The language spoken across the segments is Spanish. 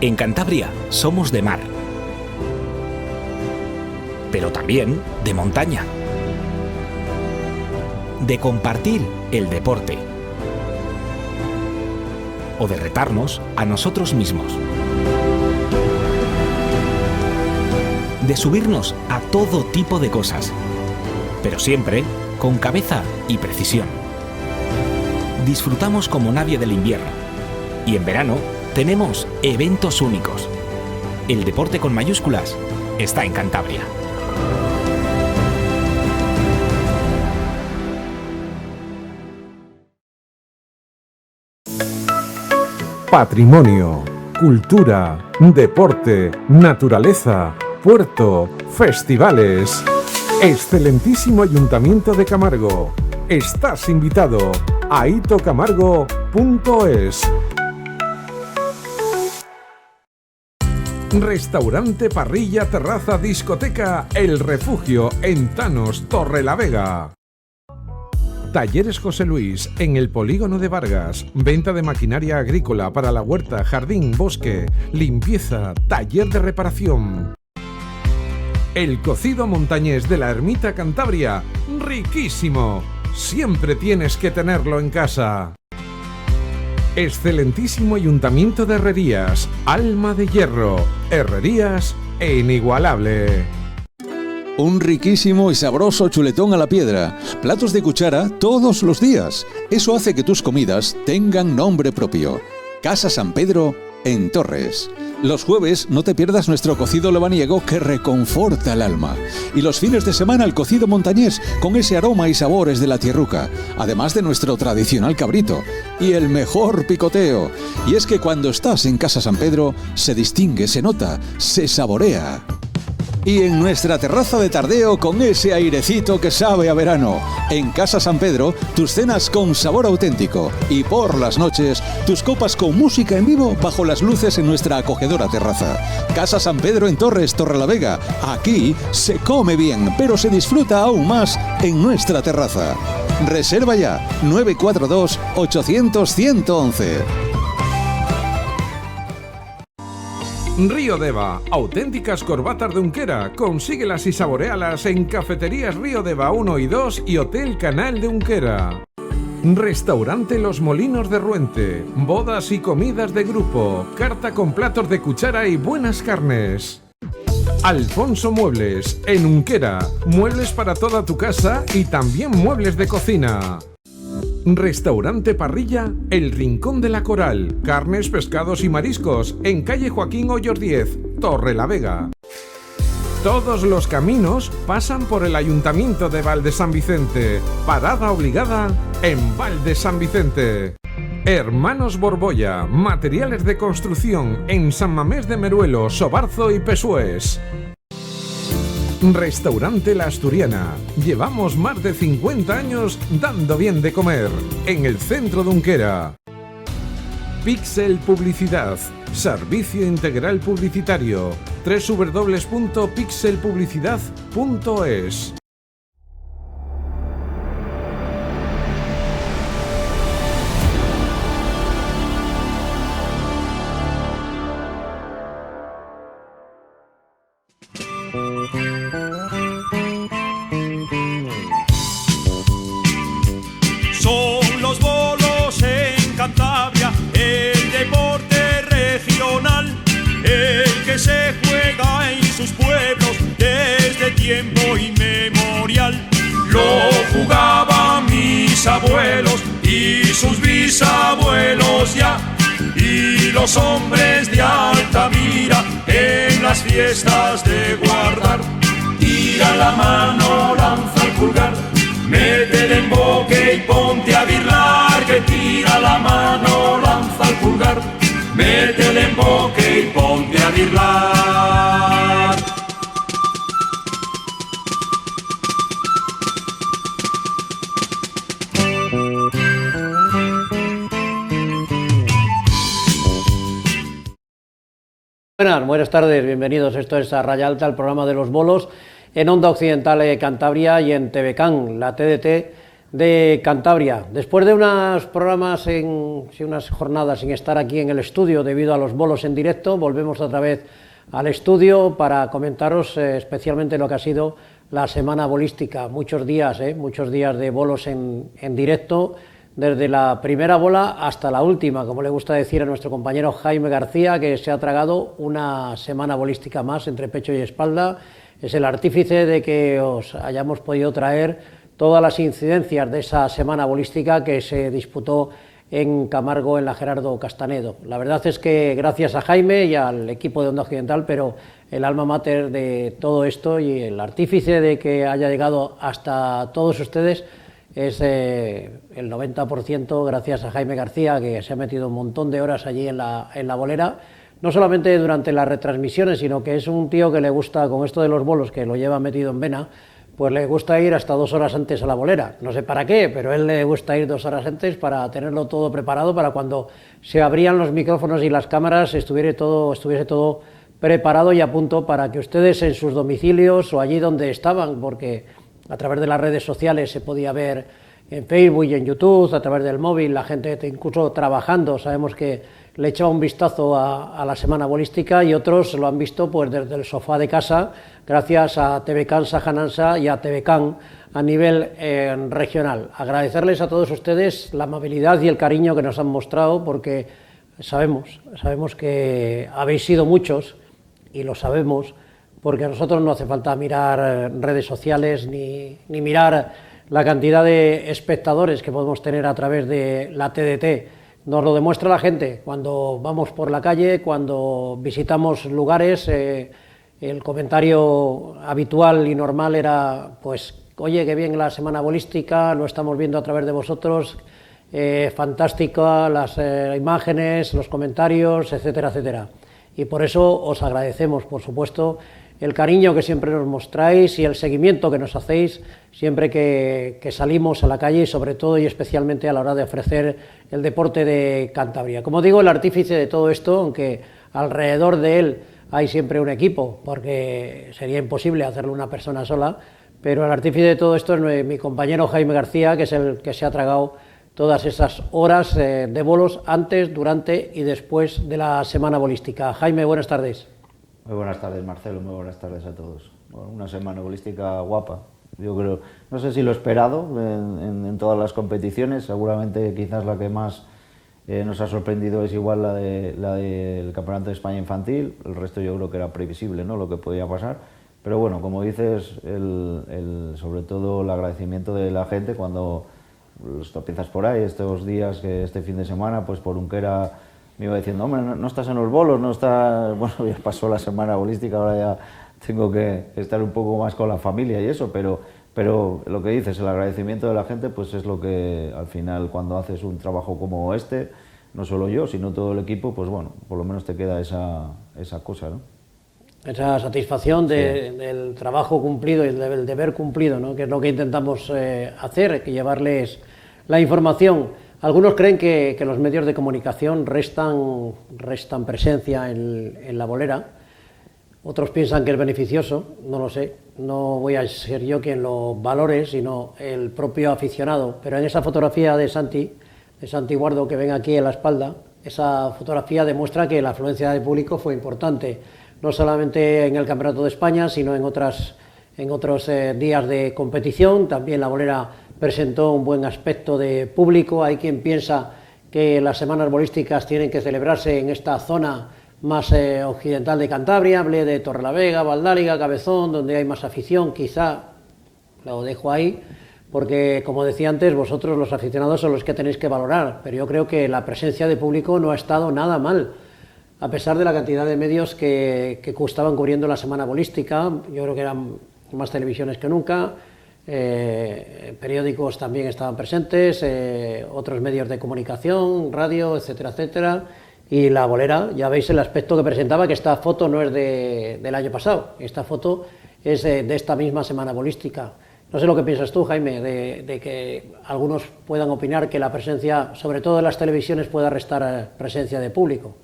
En Cantabria somos de mar, pero también de montaña, de compartir el deporte o de retarnos a nosotros mismos, de subirnos a todo tipo de cosas, pero siempre con cabeza y precisión. Disfrutamos como nadie del invierno y en verano tenemos eventos únicos. El deporte con mayúsculas está en Cantabria. Patrimonio, cultura, deporte, naturaleza, puerto, festivales. Excelentísimo Ayuntamiento de Camargo. Estás invitado a itocamargo.es. Restaurante, parrilla, terraza, discoteca El Refugio en Tanos, Torrelavega. Talleres José Luis en el Polígono de Vargas. Venta de maquinaria agrícola para la huerta, jardín, bosque, limpieza, taller de reparación. El cocido montañés de la Ermita Cantabria. Riquísimo. Siempre tienes que tenerlo en casa. Excelentísimo Ayuntamiento de Herrerías. Alma de hierro. Herrerías inigualable. Un riquísimo y sabroso chuletón a la piedra. Platos de cuchara todos los días. Eso hace que tus comidas tengan nombre propio. Casa San Pedro en Torres. Los jueves no te pierdas nuestro cocido lebaniego que reconforta el alma. Y los fines de semana el cocido montañés con ese aroma y sabores de la tierruca. Además de nuestro tradicional cabrito. Y el mejor picoteo. Y es que cuando estás en Casa San Pedro se distingue, se nota, se saborea. Y en nuestra terraza de tardeo con ese airecito que sabe a verano. En Casa San Pedro, tus cenas con sabor auténtico. Y por las noches, tus copas con música en vivo bajo las luces en nuestra acogedora terraza. Casa San Pedro en Torres, Torrelavega. Aquí se come bien, pero se disfruta aún más en nuestra terraza. Reserva ya, 942 800 111. Río Deva, auténticas corbatas de Unquera. Consíguelas y saboréalas en Cafeterías Río Deva 1 y 2 y Hotel Canal de Unquera. Restaurante Los Molinos de Ruente. Bodas y comidas de grupo. Carta con platos de cuchara y buenas carnes. Alfonso Muebles, en Unquera. Muebles para toda tu casa y también muebles de cocina. Restaurante Parrilla El Rincón de la Coral. Carnes, pescados y mariscos en calle Joaquín Hoyos 10, Torrelavega. Todos los caminos pasan por el Ayuntamiento de Val de San Vicente. Parada obligada en Val de San Vicente. Hermanos Borbolla, materiales de construcción en San Mamés de Meruelo, Sobarzo y Pesués. Restaurante La Asturiana. Llevamos más de 50 años dando bien de comer. En el centro de Unquera. Pixel Publicidad. Servicio integral publicitario. www.pixelpublicidad.es. Son los bolos en Cantabria, el deporte regional, el que se juega en sus pueblos desde tiempo inmemorial. Lo jugaban mis abuelos y sus bisabuelos ya, y los hombres de Altamira en las fiestas de guardar. Tira la mano, lanza el pulgar, mete el emboque y ponte a birlar, que tira la mano, lanza el pulgar, mete el emboque y ponte a birlar. Buenas tardes, bienvenidos. Esto es a Raya Alta, el programa de los bolos, en Onda Occidental Cantabria y en TVCAN, la TDT de Cantabria. Después de unos programas, unas jornadas sin estar aquí en el estudio debido a los bolos en directo, volvemos otra vez al estudio para comentaros especialmente lo que ha sido la semana bolística. Muchos días de bolos en directo, desde la primera bola hasta la última, como le gusta decir a nuestro compañero Jaime García, que se ha tragado una semana bolística más entre pecho y espalda. Es el artífice de que os hayamos podido traer todas las incidencias de esa semana bolística que se disputó en Camargo, en la Gerardo Castanedo. La verdad es que gracias a Jaime y al equipo de Onda Occidental, pero el alma mater de todo esto y el artífice de que haya llegado hasta todos ustedes es el 90% gracias a Jaime García, que se ha metido un montón de horas allí en la bolera, no solamente durante las retransmisiones, sino que es un tío que le gusta, con esto de los bolos, que lo lleva metido en vena, pues le gusta ir hasta 2 horas antes a la bolera. No sé para qué, pero a él le gusta ir 2 horas antes para tenerlo todo preparado, para cuando se abrían los micrófonos y las cámaras estuviese todo preparado y a punto para que ustedes en sus domicilios o allí donde estaban, porque a través de las redes sociales se podía ver en Facebook y en YouTube, a través del móvil, la gente incluso trabajando, sabemos que le echaba un vistazo a la semana bolística, y otros lo han visto pues desde el sofá de casa, gracias a TVCAN Sajanansa y a TVCAN a nivel regional. Agradecerles a todos ustedes la amabilidad y el cariño que nos han mostrado, porque sabemos que habéis sido muchos, y lo sabemos, porque a nosotros no hace falta mirar redes sociales ni mirar la cantidad de espectadores que podemos tener a través de la TDT. Nos lo demuestra la gente cuando vamos por la calle, cuando visitamos lugares. El comentario habitual y normal era, pues, oye, qué bien la semana bolística, lo estamos viendo a través de vosotros, fantástica las imágenes, los comentarios, etcétera, etcétera. Y por eso os agradecemos, por supuesto, el cariño que siempre nos mostráis y el seguimiento que nos hacéis siempre que salimos a la calle, y sobre todo y especialmente a la hora de ofrecer el deporte de Cantabria. Como digo, el artífice de todo esto, aunque alrededor de él hay siempre un equipo, porque sería imposible hacerlo una persona sola, pero el artífice de todo esto es mi compañero Jaime García, que es el que se ha tragado todas esas horas de bolos antes, durante y después de la semana bolística. Jaime, buenas tardes. Muy buenas tardes, Marcelo, muy buenas tardes a todos. Bueno, una semana bolística guapa, yo creo, no sé si lo esperado en todas las competiciones, seguramente quizás la que más nos ha sorprendido es igual la del Campeonato de España Infantil, el resto yo creo que era previsible, ¿no?, lo que podía pasar, pero bueno, como dices, sobre todo el agradecimiento de la gente cuando los tropiezas por ahí, estos días, que este fin de semana, pues por Unquera me iba diciendo, hombre, no estás en los bolos, no estás... Bueno, ya pasó la semana bolística, ahora ya tengo que estar un poco más con la familia y eso, pero lo que dices, el agradecimiento de la gente, pues es lo que al final, cuando haces un trabajo como este, no solo yo, sino todo el equipo, pues bueno, por lo menos te queda esa cosa, ¿no? Esa satisfacción del trabajo cumplido y del deber cumplido, ¿no?, que es lo que intentamos hacer, que llevarles la información. Algunos creen que los medios de comunicación restan presencia en la bolera, otros piensan que es beneficioso, no lo sé, no voy a ser yo quien lo valore, sino el propio aficionado, pero en esa fotografía de Santi Guardo, que ven aquí en la espalda, esa fotografía demuestra que la afluencia de público fue importante, no solamente en el Campeonato de España, sino en otros días de competición. También la bolera presentó un buen aspecto de público. Hay quien piensa que las semanas bolísticas tienen que celebrarse en esta zona más occidental de Cantabria, hablé de Torrelavega, Valdáliga, Cabezón, donde hay más afición, quizá lo dejo ahí, porque como decía antes, vosotros los aficionados son los que tenéis que valorar, pero yo creo que la presencia de público no ha estado nada mal, a pesar de la cantidad de medios que estaban cubriendo la semana bolística. Yo creo que eran más televisiones que nunca, periódicos también estaban presentes, otros medios de comunicación, radio, etcétera, etcétera, y la bolera, ya veis el aspecto que presentaba, que esta foto no es del año pasado, esta foto es de esta misma semana bolística. No sé lo que piensas tú, Jaime, de que algunos puedan opinar que la presencia, sobre todo en las televisiones, pueda restar presencia de público.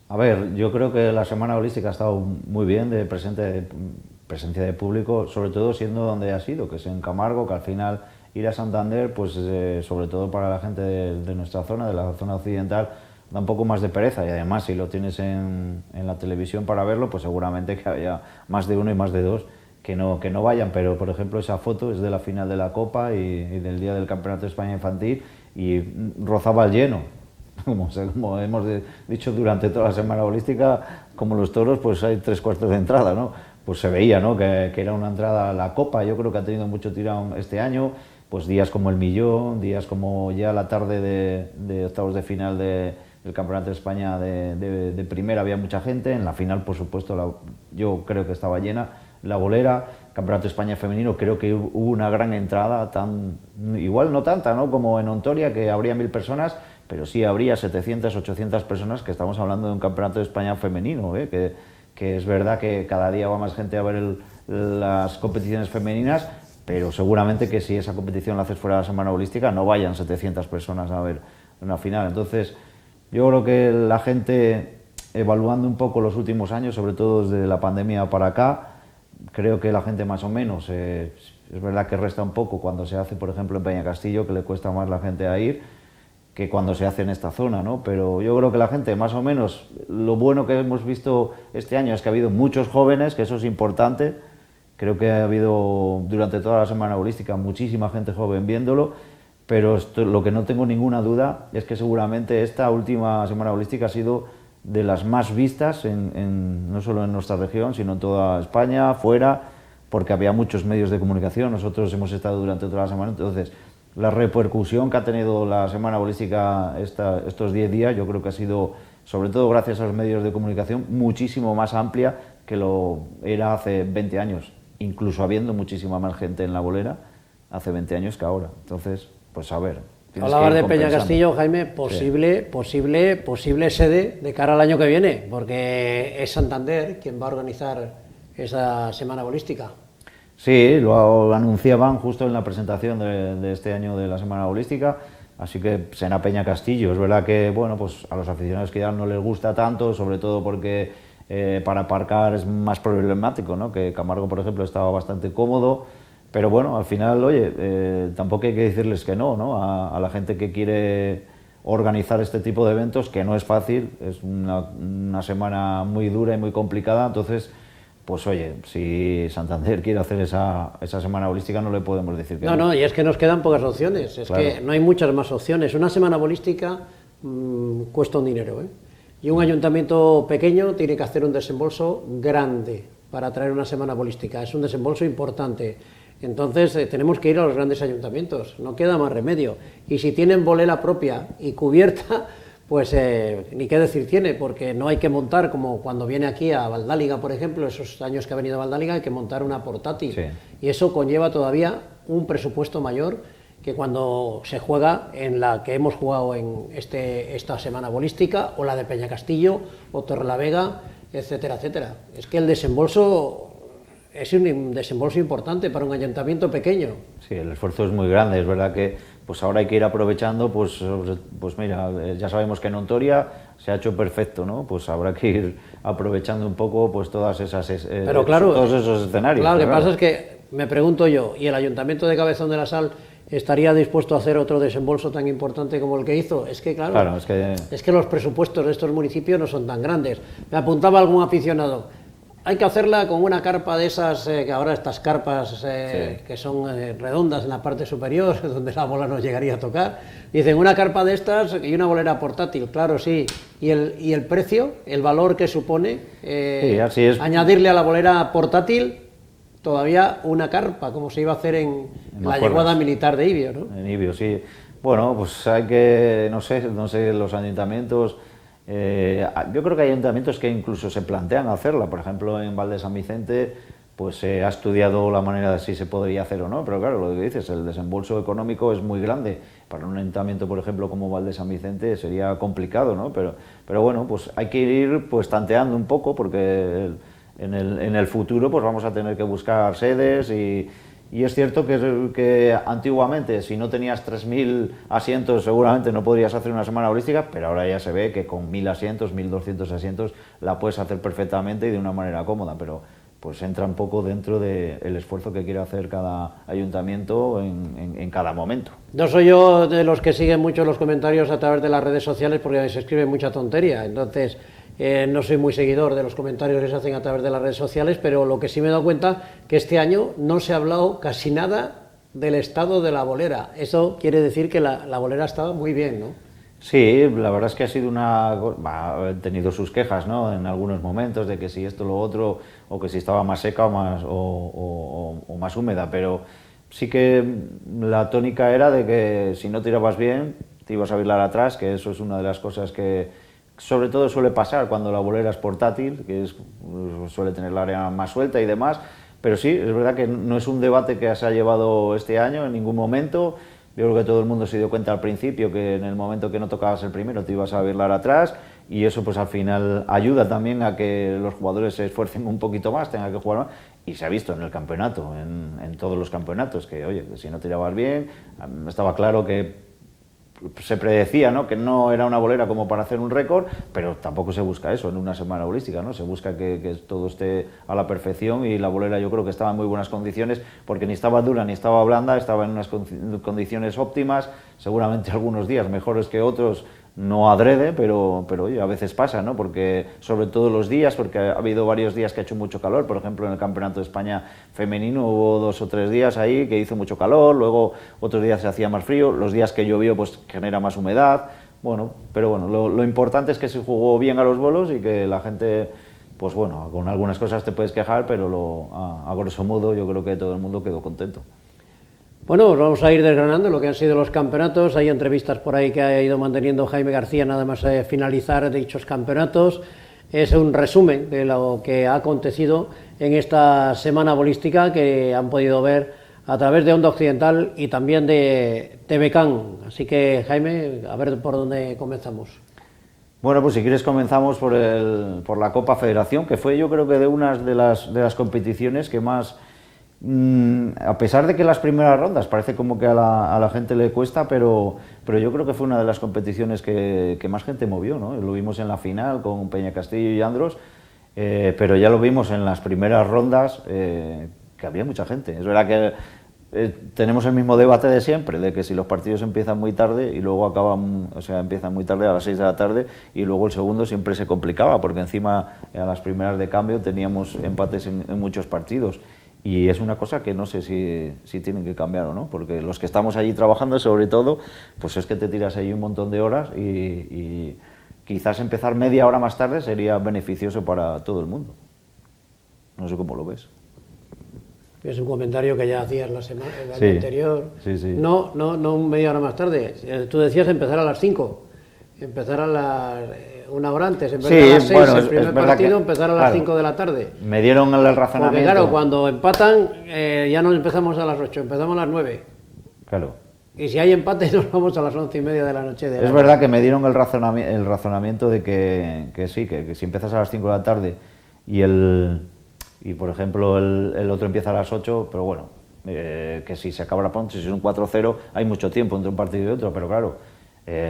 A ver, yo creo que la semana bolística ha estado muy bien de presencia de público, sobre todo siendo donde ha sido, que es en Camargo, que al final ir a Santander, pues sobre todo para la gente de nuestra zona, de la zona occidental, da un poco más de pereza, y además si lo tienes en la televisión para verlo, pues seguramente que haya más de uno y más de dos que no vayan, pero por ejemplo esa foto es de la final de la Copa y del día del Campeonato de España Infantil y rozaba el lleno, como hemos dicho durante toda la semana bolística, como los toros, pues hay 3/4 de entrada, ¿no? Pues se veía, ¿no? que era una entrada a la Copa. Yo creo que ha tenido mucho tirón este año, pues días como el Millón, días como ya la tarde de octavos de final del Campeonato de España de primera había mucha gente, en la final por supuesto yo creo que estaba llena, la Bolera, Campeonato de España femenino, creo que hubo una gran entrada, igual no tanta, ¿no?, como en Ontoria, que habría 1000 personas, pero sí habría 700, 800 personas, que estamos hablando de un Campeonato de España femenino, que es verdad que cada día va más gente a ver las competiciones femeninas, pero seguramente que si esa competición la haces fuera de la semana bolística no vayan 700 personas a ver una final. Entonces yo creo que la gente, evaluando un poco los últimos años, sobre todo desde la pandemia para acá, creo que la gente más o menos, es verdad que resta un poco cuando se hace, por ejemplo, en Peñacastillo, que le cuesta más la gente a ir, que cuando se hace en esta zona, ¿no? Pero yo creo que la gente, más o menos, lo bueno que hemos visto este año es que ha habido muchos jóvenes, que eso es importante. Creo que ha habido, durante toda la semana bolística, muchísima gente joven viéndolo, pero lo que no tengo ninguna duda es que seguramente esta última semana bolística ha sido de las más vistas, no solo en nuestra región, sino en toda España, fuera, porque había muchos medios de comunicación. Nosotros hemos estado durante toda la semana, entonces la repercusión que ha tenido la semana bolística estos 10 días, yo creo que ha sido, sobre todo gracias a los medios de comunicación, muchísimo más amplia que lo era hace 20 años, incluso habiendo muchísima más gente en la bolera hace 20 años que ahora. Entonces, pues a ver. Hablabas de Peñacastillo, Jaime, posible sede de cara al año que viene, porque es Santander quien va a organizar esa semana bolística. Sí, lo anunciaban justo en la presentación de este año de la semana bolística, así que será Peñacastillo. Es verdad que, bueno, pues a los aficionados que ya no les gusta tanto, sobre todo porque para aparcar es más problemático, ¿no? Que Camargo, por ejemplo, estaba bastante cómodo, pero bueno, al final, oye, tampoco hay que decirles que no, a la gente que quiere organizar este tipo de eventos, que no es fácil, es una semana muy dura y muy complicada. Entonces, pues oye, si Santander quiere hacer esa semana bolística, no le podemos decir que no. No, y es que nos quedan pocas opciones, es claro, que no hay muchas más opciones. Una semana bolística cuesta un dinero, y un ayuntamiento pequeño tiene que hacer un desembolso grande para traer una semana bolística, es un desembolso importante. Entonces tenemos que ir a los grandes ayuntamientos, no queda más remedio. Y si tienen bolera propia y cubierta, pues ni qué decir tiene, porque no hay que montar, como cuando viene aquí a Valdáliga, por ejemplo, esos años que ha venido a Valdáliga, hay que montar una portátil. Sí. Y eso conlleva todavía un presupuesto mayor que cuando se juega en la que hemos jugado en esta semana bolística, o la de Peñacastillo, o Torrelavega, etcétera, etcétera. Es que el desembolso es un desembolso importante para un ayuntamiento pequeño. Sí, el esfuerzo es muy grande. Es verdad que pues ahora hay que ir aprovechando, pues mira, ya sabemos que en Ontoria se ha hecho perfecto, ¿no? Pues habrá que ir aprovechando un poco pues todos esos escenarios. Claro, lo que pasa es que me pregunto yo, ¿y el Ayuntamiento de Cabezón de la Sal estaría dispuesto a hacer otro desembolso tan importante como el que hizo? Es que claro, es que los presupuestos de estos municipios no son tan grandes. Me apuntaba algún aficionado, hay que hacerla con una carpa de esas, que ahora estas carpas sí, que son redondas en la parte superior, donde la bola nos llegaría a tocar. Dicen, una carpa de estas y una bolera portátil, claro, sí. ¿Y el precio, el valor que supone sí, así es, añadirle a la bolera portátil todavía una carpa, como se iba a hacer en la yeguada militar de Ibio, ¿no? En Ibio, sí. Bueno, pues hay que, no sé, los ayuntamientos... yo creo que hay ayuntamientos que incluso se plantean hacerla. Por ejemplo, en Val de San Vicente pues se ha estudiado la manera de si se podría hacer o no, pero claro, lo que dices, el desembolso económico es muy grande. Para un ayuntamiento, por ejemplo, como Val de San Vicente sería complicado, ¿no? Pero bueno, pues hay que ir pues tanteando un poco, porque en el futuro pues vamos a tener que buscar sedes y es cierto que antiguamente, si no tenías 3.000 asientos, seguramente no podrías hacer una semana holística, pero ahora ya se ve que con 1.000 asientos, 1.200 asientos, la puedes hacer perfectamente y de una manera cómoda. pues entra un poco dentro del esfuerzo que quiere hacer cada ayuntamiento en cada momento. No soy yo de los que siguen mucho los comentarios a través de las redes sociales porque se escribe mucha tontería, entonces no soy muy seguidor de los comentarios que se hacen a través de las redes sociales, pero lo que sí me he dado cuenta que este año no se ha hablado casi nada del estado de la bolera. Eso quiere decir que la bolera estaba muy bien, ¿no? Sí, la verdad es que ha sido ha tenido sus quejas, ¿no? En algunos momentos de que si esto lo otro, o que si estaba más seca o más húmeda, pero sí que la tónica era de que si no tirabas bien, te ibas a bailar atrás, que eso es una de las cosas que sobre todo suele pasar cuando la bolera es portátil, que suele tener la área más suelta y demás, pero sí, es verdad que no es un debate que se ha llevado este año en ningún momento. Yo creo que todo el mundo se dio cuenta al principio que en el momento que no tocabas el primero te ibas a bailar atrás, y eso pues al final ayuda también a que los jugadores se esfuercen un poquito más, tengan que jugar más, y se ha visto en el campeonato, en todos los campeonatos, que oye, que si no tirabas bien, estaba claro que se predecía, ¿no?, que no era una bolera como para hacer un récord, pero tampoco se busca eso en una semana bolística, ¿no? Se busca que todo esté a la perfección, y la bolera yo creo que estaba en muy buenas condiciones, porque ni estaba dura ni estaba blanda, estaba en unas condiciones óptimas, seguramente algunos días mejores que otros, no adrede, pero oye, a veces pasa, ¿no? Porque sobre todo los días, porque ha habido varios días que ha hecho mucho calor, por ejemplo en el Campeonato de España femenino hubo 2 o 3 días ahí que hizo mucho calor, luego otros días se hacía más frío, los días que llovió pues genera más humedad, bueno, pero bueno, lo importante es que se jugó bien a los bolos y que la gente, pues bueno, con algunas cosas te puedes quejar, pero a grosso modo yo creo que todo el mundo quedó contento. Bueno, pues vamos a ir desgranando lo que han sido los campeonatos. Hay entrevistas por ahí que ha ido manteniendo Jaime García nada más finalizar dichos campeonatos. Es un resumen de lo que ha acontecido en esta semana bolística que han podido ver a través de Onda Occidental y también de TVCAN. Así que, Jaime, a ver por dónde comenzamos. Bueno, pues si quieres comenzamos por la Copa Federación, que fue yo creo que de unas de las competiciones que más... a pesar de que las primeras rondas parece como que a la gente le cuesta, pero yo creo que fue una de las competiciones que más gente movió, ¿no? Lo vimos en la final con Peña Castillo y Andros, pero ya lo vimos en las primeras rondas que había mucha gente. Es verdad que tenemos el mismo debate de siempre, de que si los partidos empiezan muy tarde y luego acaban, o sea, empiezan muy tarde a las 6 de la tarde y luego el segundo siempre se complicaba, porque encima a las primeras de cambio teníamos empates en muchos partidos. Y es una cosa que no sé si tienen que cambiar o no, porque los que estamos allí trabajando, sobre todo, pues es que te tiras ahí un montón de horas y quizás empezar media hora más tarde sería beneficioso para todo el mundo. No sé cómo lo ves. Es un comentario que ya hacías la semana el sí, año anterior. Sí, sí. No media hora más tarde. Tú decías empezar a las 5, empezar a las... una hora antes, en vez de a las 6, bueno, el primer partido empezar a las 5 de la tarde. Me dieron el razonamiento. Porque claro, cuando empatan ya no empezamos a las 8, empezamos a las 9. Claro. Y si hay empate nos vamos a las 11:30 de la noche. Es verdad que me dieron el razonamiento de que sí, que si empiezas a las 5 de la tarde y por ejemplo el otro empieza a las 8, pero bueno, que si se acaba pronto, si es un 4-0, hay mucho tiempo entre un partido y otro, pero claro,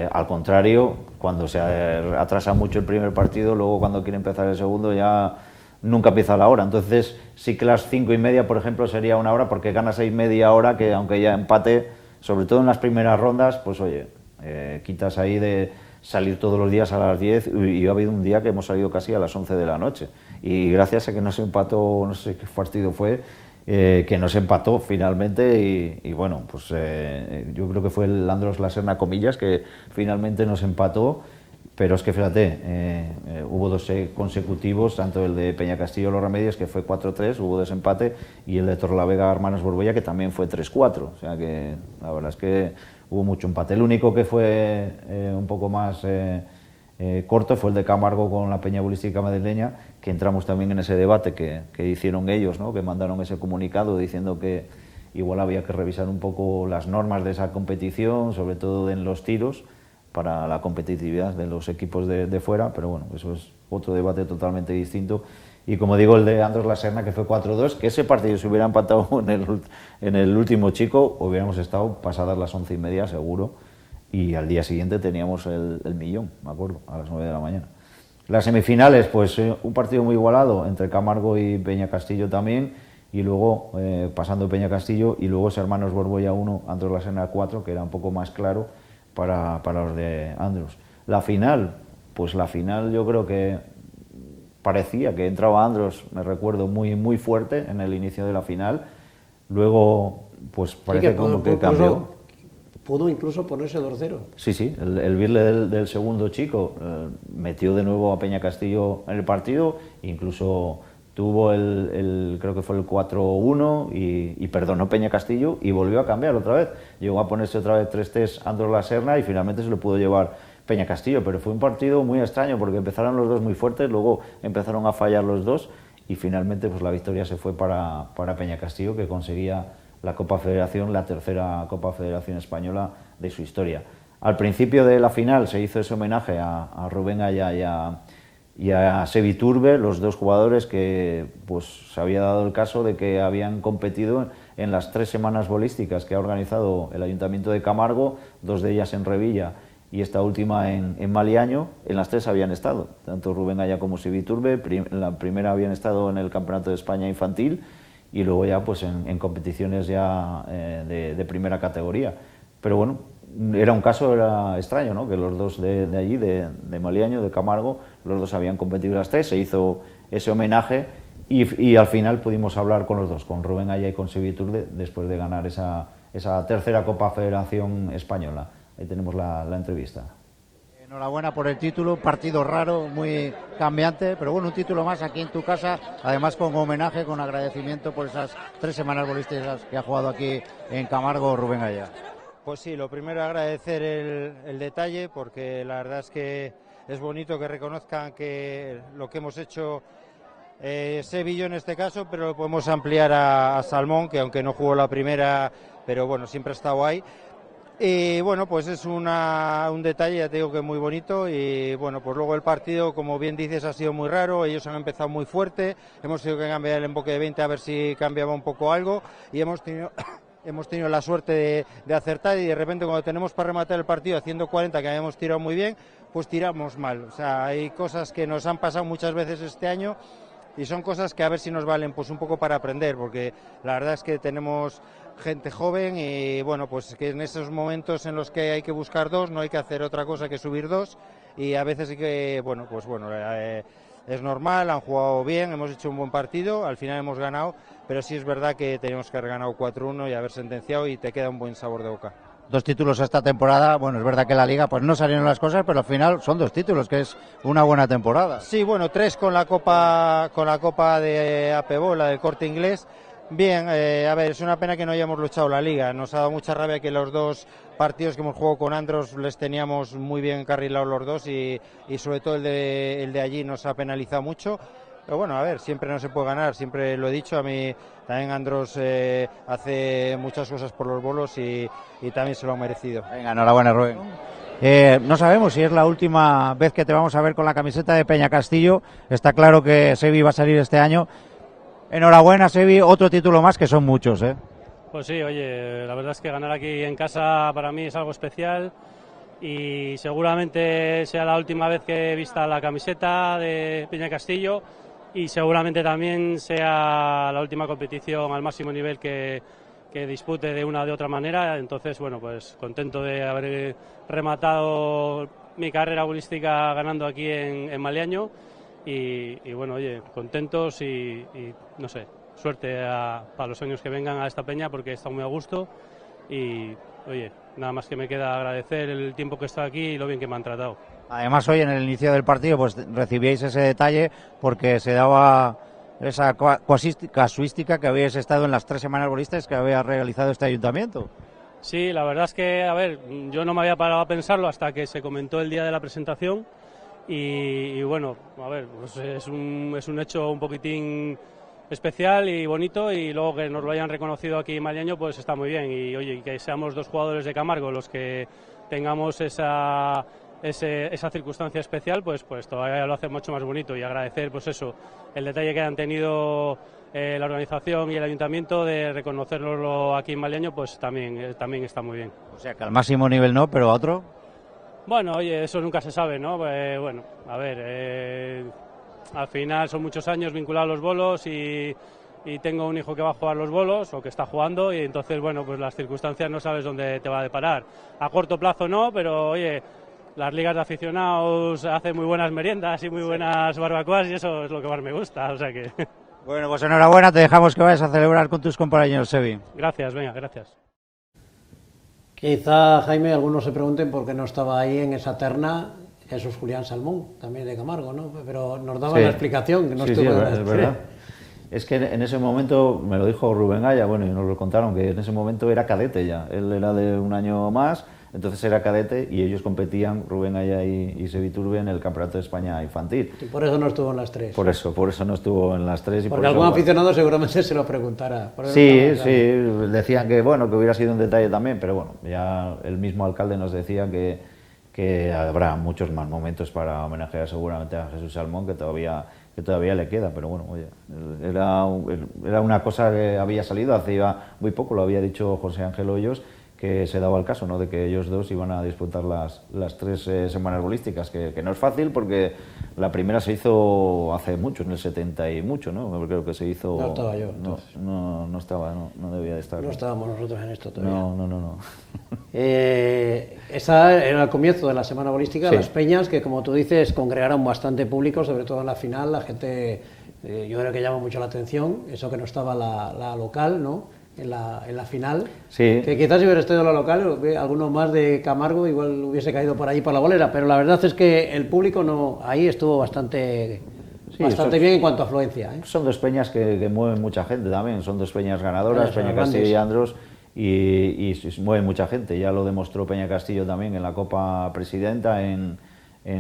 al contrario, cuando se atrasa mucho el primer partido, luego cuando quiere empezar el segundo ya nunca empieza la hora. Entonces sí que las 5:30, por ejemplo, sería una hora, porque ganas ahí media hora, que aunque ya empate, sobre todo en las primeras rondas, pues oye, quitas ahí de salir todos los días a las 10, y ha habido un día que hemos salido casi a las 11 de la noche, y gracias a que no se empató, no sé qué partido fue, que nos empató finalmente y bueno, pues yo creo que fue el Andros La Serna Comillas que finalmente nos empató, pero es que fíjate, hubo 2 consecutivos, tanto el de Peña Castillo Los Remedios, que fue 4-3, hubo desempate, y el de Torrelavega Hermanos Borbolla, que también fue 3-4, o sea que la verdad es que hubo mucho empate. El único que fue un poco más corto fue el de Camargo con la Peña Bolística Madrileña, que entramos también en ese debate que hicieron ellos, ¿no? Que mandaron ese comunicado diciendo que igual había que revisar un poco las normas de esa competición, sobre todo en los tiros, para la competitividad de los equipos de fuera, pero bueno, eso es otro debate totalmente distinto. Y como digo, el de Andros La Serna, que fue 4-2, que ese partido se hubiera empatado en el último chico, hubiéramos estado pasadas las 11:30 seguro, y al día siguiente teníamos el millón, me acuerdo, a las 9 de la mañana. Las semifinales, pues un partido muy igualado entre Camargo y Peña Castillo también, y luego pasando Peña Castillo y luego Hermanos Borbolla 1, Andros La Serna 4, que era un poco más claro para los de Andros. La final, pues la final yo creo que parecía que entraba Andros, me recuerdo, muy fuerte en el inicio de la final, luego pues parece sí, como que cambió. Pudo incluso ponerse 2-0. Sí, el Birle del segundo chico metió de nuevo a Peña Castillo en el partido, incluso tuvo creo que fue el 4-1 y perdonó Peña Castillo y volvió a cambiar otra vez. Llegó a ponerse otra vez 3-3 Andros La Serna y finalmente se lo pudo llevar Peña Castillo, pero fue un partido muy extraño porque empezaron los dos muy fuertes, luego empezaron a fallar los dos y finalmente pues la victoria se fue para Peña Castillo, que conseguía la Copa Federación, la tercera Copa Federación española de su historia. Al principio de la final se hizo ese homenaje a Rubén Aya y a Sebi Turbe, los dos jugadores que pues se había dado el caso de que habían competido en las 3 semanas bolísticas que ha organizado el Ayuntamiento de Camargo, 2 de ellas en Revilla y esta última en Maliaño. En las 3 habían estado, tanto Rubén Aya como Sebi Turbe. En la primera habían estado en el Campeonato de España infantil y luego ya pues en competiciones ya de primera categoría. Pero bueno, era un caso extraño, ¿no? Que los dos de allí, de Maliaño, de Camargo, los dos habían competido las 3, se hizo ese homenaje y al final pudimos hablar con los dos, con Rubén Aya y con Sebi Turbe, después de ganar esa tercera Copa Federación Española. Ahí tenemos la entrevista. Enhorabuena por el título, partido raro, muy cambiante, pero bueno, un título más aquí en tu casa, además con homenaje, con agradecimiento por esas 3 semanas bolísticas que ha jugado aquí en Camargo Rubén Aya. Pues sí, lo primero agradecer el detalle, porque la verdad es que es bonito que reconozcan que lo que hemos hecho, Sebi y yo en este caso, pero lo podemos ampliar a Salmón, que aunque no jugó la primera, pero bueno, siempre ha estado ahí. Y bueno, pues es un detalle, ya te digo que muy bonito, y bueno, pues luego el partido, como bien dices, ha sido muy raro, ellos han empezado muy fuerte, hemos tenido que cambiar el emboque de 20 a ver si cambiaba un poco algo, y hemos tenido la suerte de acertar, y de repente cuando tenemos para rematar el partido haciendo 40, que habíamos tirado muy bien, pues tiramos mal. O sea, hay cosas que nos han pasado muchas veces este año, y son cosas que a ver si nos valen pues un poco para aprender, porque la verdad es que tenemos gente joven y bueno, pues que en esos momentos en los que hay que buscar 2 no hay que hacer otra cosa que subir 2, y a veces sí que es normal, han jugado bien, hemos hecho un buen partido, al final hemos ganado, pero sí es verdad que tenemos que haber ganado 4-1 y haber sentenciado, y te queda un buen sabor de boca. 2 títulos esta temporada, bueno, es verdad que la Liga pues no salieron las cosas, pero al final son 2 títulos, que es una buena temporada. Sí, bueno, 3 con la Copa de APBO, la del Corte Inglés. Bien, a ver, es una pena que no hayamos luchado la Liga, nos ha dado mucha rabia que los 2 partidos que hemos jugado con Andros les teníamos muy bien encarrilados los 2 y sobre todo el de allí nos ha penalizado mucho. Pero bueno, a ver, siempre no se puede ganar, siempre lo he dicho, a mí también Andros hace muchas cosas por los bolos y también se lo ha merecido. Venga, enhorabuena, Rubén. No sabemos si es la última vez que te vamos a ver con la camiseta de Peña Castillo, está claro que Sebi va a salir este año. Enhorabuena, Sebi, otro título más, que son muchos, ¿eh? Pues sí, oye, la verdad es que ganar aquí en casa para mí es algo especial y seguramente sea la última vez que vista la camiseta de Peña Castillo y seguramente también sea la última competición al máximo nivel que dispute de una o de otra manera. Entonces, bueno, pues contento de haber rematado mi carrera bolística ganando aquí en Maliaño. Y bueno, oye, contentos y no sé, suerte para los años que vengan a esta peña, porque he estado muy a gusto y oye, nada más que me queda agradecer el tiempo que he estado aquí y lo bien que me han tratado. Además, hoy en el inicio del partido pues recibíais ese detalle porque se daba esa casuística que habíais estado en las 3 semanas bolísticas que había realizado este ayuntamiento. Sí, la verdad es que, a ver, yo no me había parado a pensarlo hasta que se comentó el día de la presentación. Y bueno, a ver, pues es un hecho un poquitín especial y bonito, y luego que nos lo hayan reconocido aquí en Maliaño pues está muy bien, y oye, que seamos 2 jugadores de Camargo los que tengamos esa circunstancia especial, pues todavía lo hace mucho más bonito, y agradecer pues eso, el detalle que han tenido la organización y el ayuntamiento de reconocerlo aquí en Maliaño, pues también está muy bien. O sea que al máximo nivel no, pero a otro. Bueno, oye, eso nunca se sabe, ¿no? Bueno, a ver, al final son muchos años vinculados a los bolos y tengo un hijo que va a jugar los bolos o que está jugando y entonces, bueno, pues las circunstancias no sabes dónde te va a deparar. A corto plazo no, pero oye, las ligas de aficionados hacen muy buenas meriendas y muy buenas barbacoas y eso es lo que más me gusta, o sea que... Bueno, pues enhorabuena, te dejamos que vayas a celebrar con tus compañeros, Sevi. Gracias, venga, gracias. Quizá, Jaime, algunos se pregunten por qué no estaba ahí en esa terna Jesús Julián Salmón, también de Camargo, ¿no? Pero nos daba la explicación, que no estuvo... es verdad. Es que en ese momento, me lo dijo Rubén Gaya, bueno, y nos lo contaron, que en ese momento era cadete ya, él era de un año más, entonces era cadete y ellos competían, Rubén Gaya y Sevi Turbe, en el Campeonato de España Infantil. Y por eso no estuvo en las tres. Por eso no estuvo en las tres. Y porque algún aficionado seguramente se lo preguntará. Sí, decían que bueno, que hubiera sido un detalle también, pero bueno, ya el mismo alcalde nos decía que habrá muchos más momentos para homenajear seguramente a Jesús Salmón, que todavía le queda, pero bueno, oye, era una cosa que había salido hace ya muy poco, lo había dicho José Ángel Hoyos, que se daba el caso, ¿no?, de que ellos dos iban a disputar las 3 semanas bolísticas, que no es fácil porque la primera se hizo hace mucho, en el 70 y mucho, ¿no? Creo que se hizo... No estaba yo. No estaba, no debía de estar. No estábamos nosotros en esto todavía. No. Esa era el comienzo de la semana bolística, sí. Las Peñas, que como tú dices, congregaron bastante público, sobre todo en la final, la gente, yo creo que llama mucho la atención, eso que no estaba la local, ¿no?, en la final, sí. Que quizás si hubiera estado en la local, alguno más de Camargo igual hubiese caído por ahí por la bolera, pero la verdad es que el público ahí estuvo bastante bien en cuanto a afluencia, ¿eh? Son 2 peñas que mueven mucha gente también, son 2 peñas ganadoras, Peña Castillo y Andros, y mueven mucha gente, ya lo demostró Peña Castillo también en la Copa Presidenta en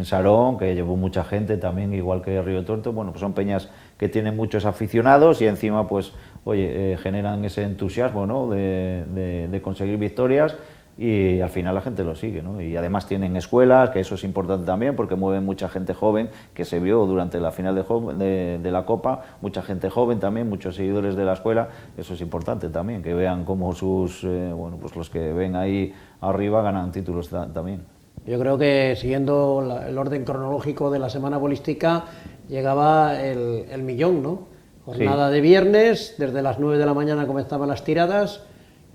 Sarón, que llevó mucha gente también, igual que Río Tuerto. Bueno, pues son peñas que tienen muchos aficionados y encima, pues, oye, generan ese entusiasmo, ¿no?, de conseguir victorias y al final la gente lo sigue, ¿no? Y además tienen escuelas, que eso es importante también porque mueven mucha gente joven, que se vio durante la final de la Copa, mucha gente joven también, muchos seguidores de la escuela, eso es importante también, que vean cómo pues los que ven ahí arriba ganan títulos también. Yo creo que siguiendo el orden cronológico de la semana bolística llegaba el millón, ¿no? Jornada de viernes, desde las 9 de la mañana comenzaban las tiradas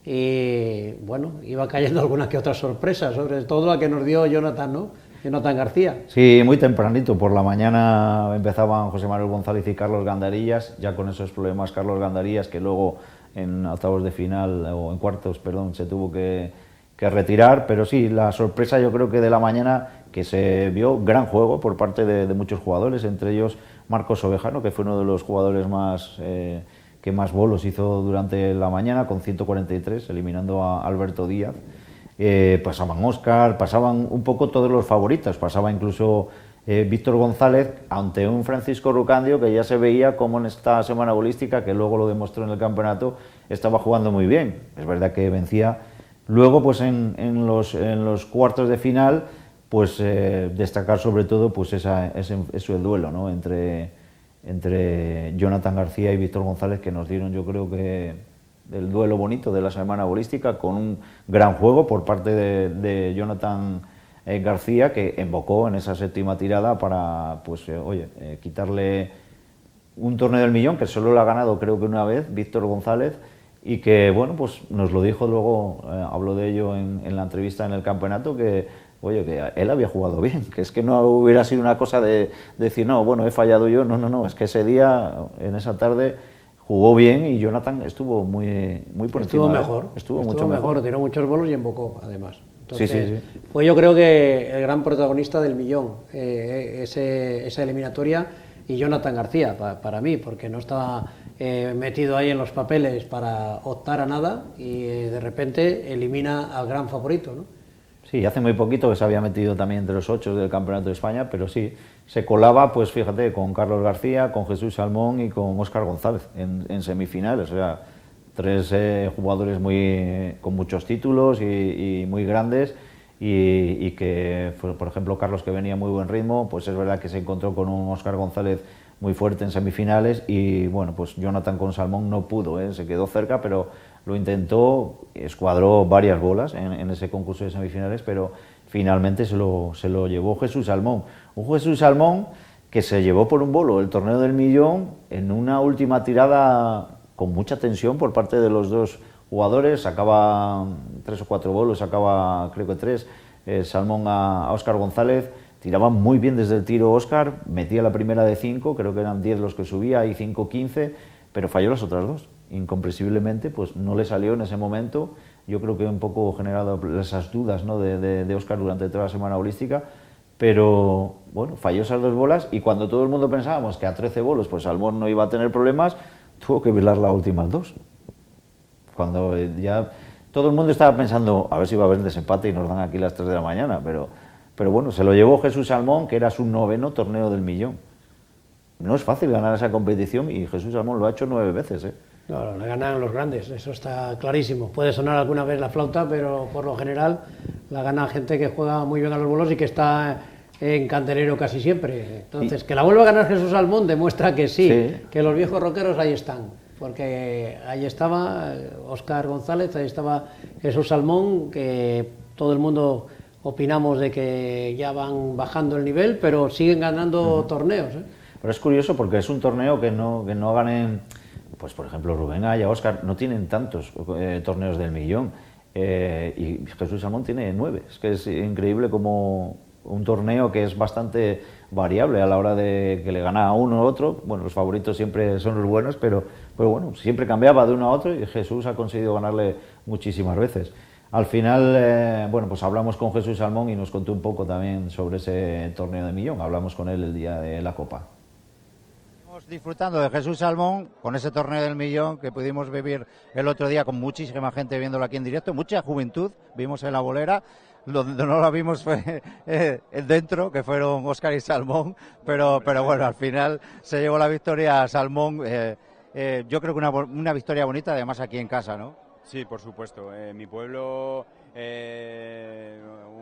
y bueno, iba cayendo alguna que otra sorpresa, sobre todo la que nos dio Jonathan, ¿no?, Jonathan García. Sí, muy tempranito, por la mañana empezaban José Manuel González y Carlos Gandarillas, ya con esos problemas Carlos Gandarillas, que luego en octavos de final, o en cuartos, perdón, se tuvo que retirar, pero sí, la sorpresa yo creo que de la mañana, que se vio gran juego por parte de muchos jugadores, entre ellos Marcos Ovejano, que fue uno de los jugadores que más bolos hizo durante la mañana, con 143, eliminando a Alberto Díaz. Pasaban Óscar, pasaban un poco todos los favoritos, pasaba incluso Víctor González ante un Francisco Rucandio, que ya se veía como en esta semana bolística, que luego lo demostró en el campeonato, estaba jugando muy bien. Es verdad que vencía. Luego, pues en los cuartos de final, pues destacar sobre todo pues ese duelo, ¿no?, entre Jonathan García y Víctor González, que nos dieron, yo creo que el duelo bonito de la semana bolística, con un gran juego por parte de Jonathan García, que embocó en esa 7ª tirada para, pues quitarle un torneo del millón, que solo lo ha ganado creo que una vez Víctor González, y que, bueno, pues nos lo dijo luego, habló de ello en la entrevista en el campeonato, que, oye, que él había jugado bien, que es que no hubiera sido una cosa de decir, no, bueno, he fallado yo, no, es que ese día, en esa tarde, jugó bien y Jonathan estuvo muy por encima. Estuvo mucho mejor, tiró muchos bolos y embocó, además. Entonces, sí. Fue, yo creo que el gran protagonista del millón, esa eliminatoria, y Jonathan García, para mí, porque no estaba metido ahí en los papeles para optar a nada y de repente elimina al gran favorito, ¿no? Sí, hace muy poquito que se había metido también entre los 8 del Campeonato de España, pero sí, se colaba, pues fíjate, con Carlos García, con Jesús Salmón y con Óscar González en semifinales, o sea, 3 jugadores con muchos títulos y muy grandes, y que, por ejemplo, Carlos, que venía muy buen ritmo, pues es verdad que se encontró con un Óscar González muy fuerte en semifinales, y bueno, pues Jonathan con Salmón no pudo, se quedó cerca, pero lo intentó, escuadró varias bolas en ese concurso de semifinales, pero finalmente se lo llevó Jesús Salmón. Un Jesús Salmón que se llevó por un bolo el torneo del millón en una última tirada con mucha tensión por parte de los dos jugadores. Sacaba 3 o 4 bolos, sacaba creo que 3, Salmón a Óscar González. Tiraba muy bien desde el tiro Óscar, metía la primera de 5, creo que eran 10 los que subía y 5-15, pero falló las otras 2. Incomprensiblemente, pues no le salió en ese momento. Yo creo que un poco generado esas dudas, ¿no?, de Óscar durante toda la semana holística, pero bueno, falló esas 2 bolas y cuando todo el mundo pensábamos que a 13 bolos pues Salmón no iba a tener problemas, tuvo que velar las últimas 2. Cuando ya todo el mundo estaba pensando a ver si va a haber desempate y nos dan aquí las 3 de la mañana, pero bueno, se lo llevó Jesús Salmón, que era su 9º torneo del millón. No es fácil ganar esa competición y Jesús Salmón lo ha hecho 9 veces, ¿eh? Claro, le ganan los grandes, eso está clarísimo. Puede sonar alguna vez la flauta, pero por lo general la gana gente que juega muy bien a los bolos y que está en candelero casi siempre. Entonces, que la vuelva a ganar Jesús Salmón demuestra que sí, que los viejos rockeros ahí están. Porque ahí estaba Óscar González, ahí estaba Jesús Salmón, que todo el mundo opinamos de que ya van bajando el nivel, pero siguen ganando torneos, ¿eh? Pero es curioso porque es un torneo que no ganen, pues por ejemplo Rubén Aya, Óscar, no tienen tantos torneos del millón, y Jesús Salmón tiene 9. Es que es increíble como un torneo que es bastante variable a la hora de que le gana a uno u otro. Bueno, los favoritos siempre son los buenos, pero bueno, siempre cambiaba de uno a otro y Jesús ha conseguido ganarle muchísimas veces. Al final, bueno, pues hablamos con Jesús Salmón y nos contó un poco también sobre ese torneo de millón. Hablamos con él el día de la Copa. Estamos disfrutando de Jesús Salmón con ese torneo del millón que pudimos vivir el otro día con muchísima gente viéndolo aquí en directo, mucha juventud, vimos en la bolera. Donde no la vimos fue dentro, que fueron Óscar y Salmón, pero bueno, al final se llevó la victoria Salmón. Yo creo que una victoria bonita, además aquí en casa, ¿no? Sí, por supuesto. Mi pueblo,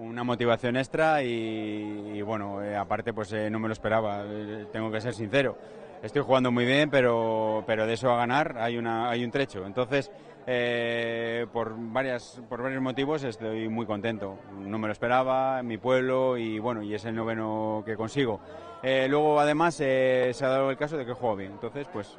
una motivación extra y bueno, aparte pues no me lo esperaba, tengo que ser sincero. Estoy jugando muy bien, pero de eso a ganar hay un trecho. Entonces, por varios motivos estoy muy contento. No me lo esperaba, en mi pueblo y bueno, y es el 9º que consigo. Luego, además, se ha dado el caso de que juego bien. Entonces, pues...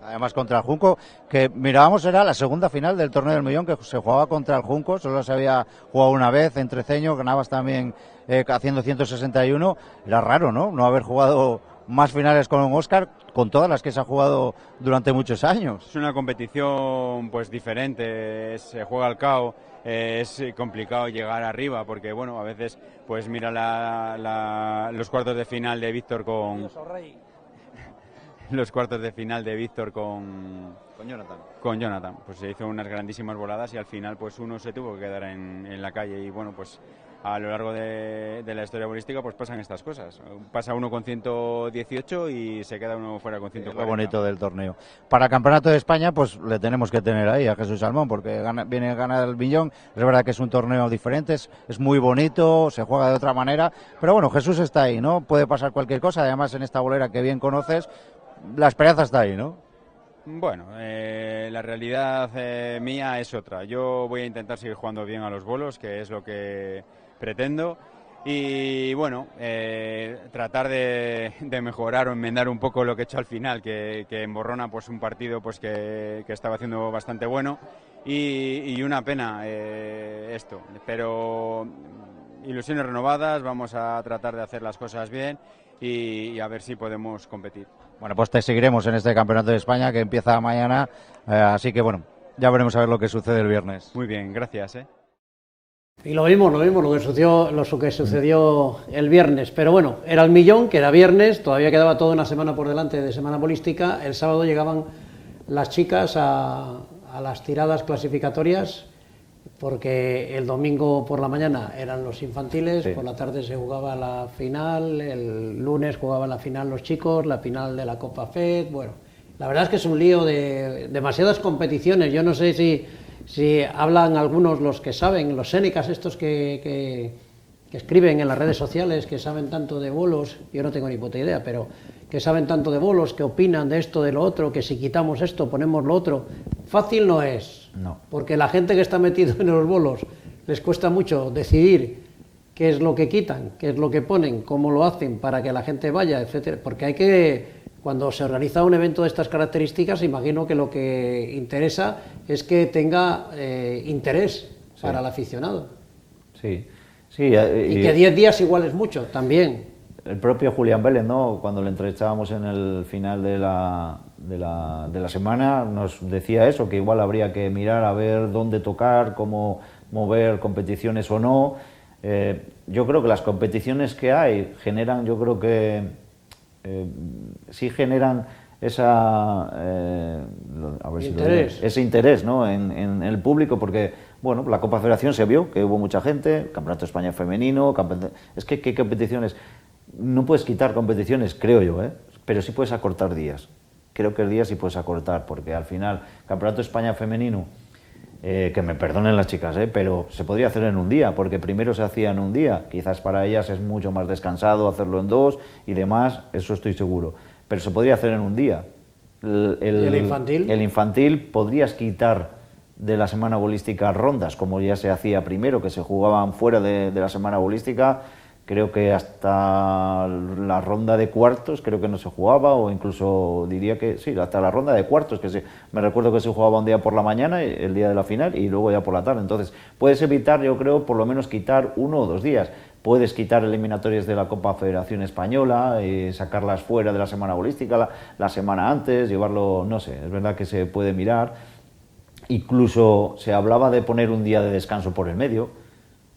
Además contra el Junco, que mirábamos era la segunda final del torneo del millón, que se jugaba contra el Junco, solo se había jugado una vez, entre Ceño, ganabas también haciendo 161, era raro, ¿no? No haber jugado más finales con Óscar, con todas las que se ha jugado durante muchos años. Es una competición pues diferente, se juega al KO, es complicado llegar arriba, porque bueno, a veces pues mira los cuartos de final de Víctor con... Los cuartos de final de Víctor con Jonathan, pues se hizo unas grandísimas voladas y al final pues uno se tuvo que quedar en la calle y bueno, pues a lo largo de la historia bolística pues pasan estas cosas. Pasa uno con 118 y se queda uno fuera con 140. Es lo bonito del torneo. Para el Campeonato de España pues le tenemos que tener ahí a Jesús Salmón porque viene a ganar el millón. Es verdad que es un torneo diferente, es muy bonito, se juega de otra manera, pero bueno, Jesús está ahí, ¿no? Puede pasar cualquier cosa, además en esta bolera que bien conoces, la esperanza está ahí, ¿no? Bueno, la realidad mía es otra. Yo voy a intentar seguir jugando bien a los bolos, que es lo que pretendo. Y bueno, tratar de mejorar o enmendar un poco lo que he hecho al final, que emborrona pues un partido pues que estaba haciendo bastante bueno. Y una pena esto. Pero ilusiones renovadas, vamos a tratar de hacer las cosas bien y a ver si podemos competir. Bueno, pues te seguiremos en este Campeonato de España que empieza mañana, así que bueno, ya veremos a ver lo que sucede el viernes. Muy bien, gracias. Y lo mismo lo que sucedió el viernes, pero bueno, era el millón, que era viernes, todavía quedaba toda una semana por delante de semana bolística, el sábado llegaban las chicas a las tiradas clasificatorias, porque el domingo por la mañana eran los infantiles, por la tarde se jugaba la final, el lunes jugaban la final los chicos, la final de la Copa FED, bueno, la verdad es que es un lío de demasiadas competiciones, yo no sé si hablan algunos los que saben, los sénicas estos que escriben en las redes sociales, que saben tanto de bolos, yo no tengo ni puta idea, pero que saben tanto de bolos, que opinan de esto, de lo otro, que si quitamos esto, ponemos lo otro. Fácil no es, no. Porque la gente que está metido en los bolos les cuesta mucho decidir qué es lo que quitan, qué es lo que ponen, cómo lo hacen para que la gente vaya, etcétera, porque hay que, cuando se organiza un evento de estas características, imagino que lo que interesa es que tenga interés para el aficionado. Sí, sí. Y que 10 días igual es mucho, también. El propio Julián Vélez, ¿no?, cuando le entrevistábamos en el final de la semana, nos decía eso, que igual habría que mirar a ver dónde tocar, cómo mover competiciones o no. Yo creo que las competiciones que hay generan, yo creo que sí generan ese interés, ¿no?, en el público, porque bueno, la Copa Federación se vio que hubo mucha gente, Campeonato de España femenino, es que ¿qué competiciones? No puedes quitar competiciones, creo yo, pero sí puedes acortar días. Creo que el día sí puedes acortar, porque al final, Campeonato de España femenino, que me perdonen las chicas, pero se podría hacer en un día, porque primero se hacía en un día. Quizás para ellas es mucho más descansado hacerlo en 2 y demás, eso estoy seguro. Pero se podría hacer en un día. ¿Y el infantil? El infantil podrías quitar de la semana bolística rondas, como ya se hacía primero, que se jugaban fuera de la semana bolística. Creo que hasta la ronda de cuartos creo que no se jugaba, o incluso diría que sí, hasta la ronda de cuartos, que me recuerdo que se jugaba un día por la mañana, el día de la final, y luego ya por la tarde. Entonces, puedes evitar, yo creo, por lo menos quitar 1 o 2 días. Puedes quitar eliminatorias de la Copa Federación Española y sacarlas fuera de la semana bolística, la semana antes, llevarlo, no sé, es verdad que se puede mirar. Incluso se hablaba de poner un día de descanso por el medio.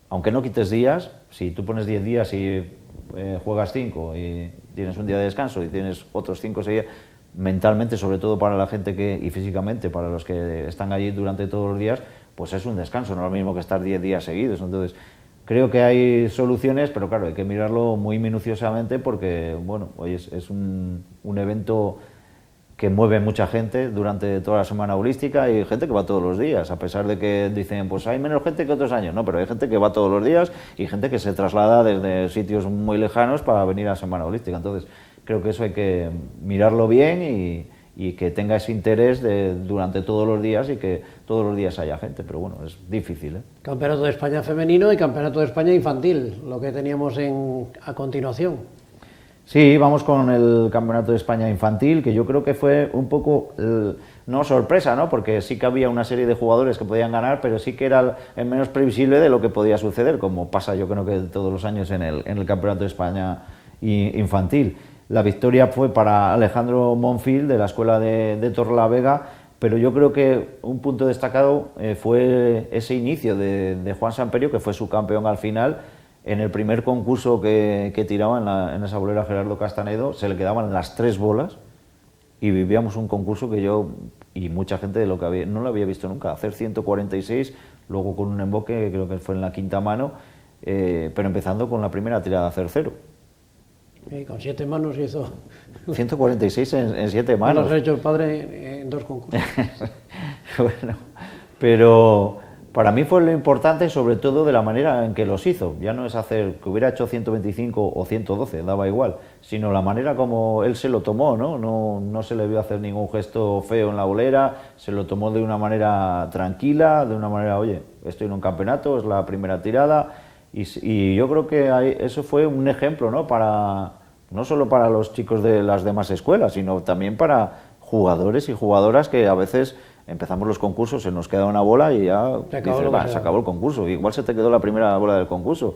Aunque no quites días, si tú pones 10 días y juegas 5 y tienes un día de descanso y tienes otros 5 o 6 días, mentalmente, sobre todo para la gente y físicamente, para los que están allí durante todos los días, pues es un descanso, no es lo mismo que estar 10 días seguidos. Entonces, creo que hay soluciones, pero claro, hay que mirarlo muy minuciosamente porque, bueno, hoy es un evento que mueve mucha gente durante toda la semana holística, y gente que va todos los días, a pesar de que dicen, pues hay menos gente que otros años, no, pero hay gente que va todos los días y gente que se traslada desde sitios muy lejanos para venir a la semana holística. Entonces, creo que eso hay que mirarlo bien y que tenga ese interés durante todos los días y que todos los días haya gente, pero bueno, es difícil. Campeonato de España femenino y Campeonato de España infantil, lo que teníamos a continuación. Sí, vamos con el Campeonato de España infantil, que yo creo que fue un poco, no sorpresa, ¿no?, porque sí que había una serie de jugadores que podían ganar, pero sí que era el menos previsible de lo que podía suceder, como pasa yo creo que todos los años en el Campeonato de España infantil. La victoria fue para Alejandro Monfil, de la escuela de Torrelavega, pero yo creo que un punto destacado fue ese inicio de Juan Samperio, que fue su campeón al final. En el primer concurso que tiraba en esa bolera Gerardo Castanedo, se le quedaban las 3 bolas y vivíamos un concurso que yo y mucha gente no lo había visto nunca, hacer 146, luego con un emboque, creo que fue en la quinta mano, pero empezando con la primera tirada a hacer 0. Y con 7 manos hizo... 146 en 7 manos. Lo has hecho el padre en 2 concursos. Bueno, pero... Para mí fue lo importante, sobre todo de la manera en que los hizo. Ya no es hacer que hubiera hecho 125 o 112, daba igual, sino la manera como él se lo tomó, ¿no? No se le vio hacer ningún gesto feo en la bolera, se lo tomó de una manera tranquila, de una manera, oye, estoy en un campeonato, es la primera tirada, y yo creo que eso fue un ejemplo, ¿no? No solo para los chicos de las demás escuelas, sino también para jugadores y jugadoras que a veces... Empezamos los concursos, se nos queda una bola y ya se acabó el concurso. Igual se te quedó la primera bola del concurso.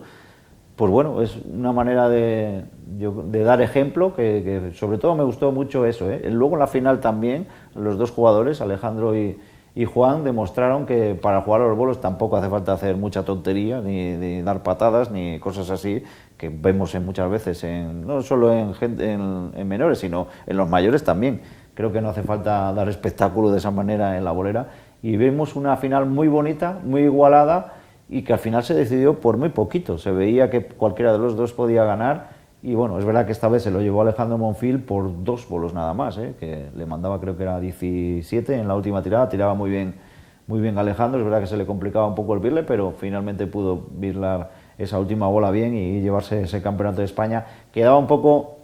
Pues bueno, es una manera de dar ejemplo que sobre todo me gustó mucho eso. Luego en la final también, los 2 jugadores, Alejandro y Juan, demostraron que para jugar a los bolos tampoco hace falta hacer mucha tontería, ni dar patadas, ni cosas así, que vemos muchas veces, no solo en menores, sino en los mayores también. Creo que no hace falta dar espectáculo de esa manera en la bolera. Y vimos una final muy bonita, muy igualada, y que al final se decidió por muy poquito. Se veía que cualquiera de los 2 podía ganar. Y bueno, es verdad que esta vez se lo llevó Alejandro Monfil por 2 bolos nada más, que le mandaba, creo que era 17 en la última tirada. Tiraba muy bien Alejandro. Es verdad que se le complicaba un poco el birle, pero finalmente pudo birlar esa última bola bien y llevarse ese Campeonato de España. Quedaba un poco...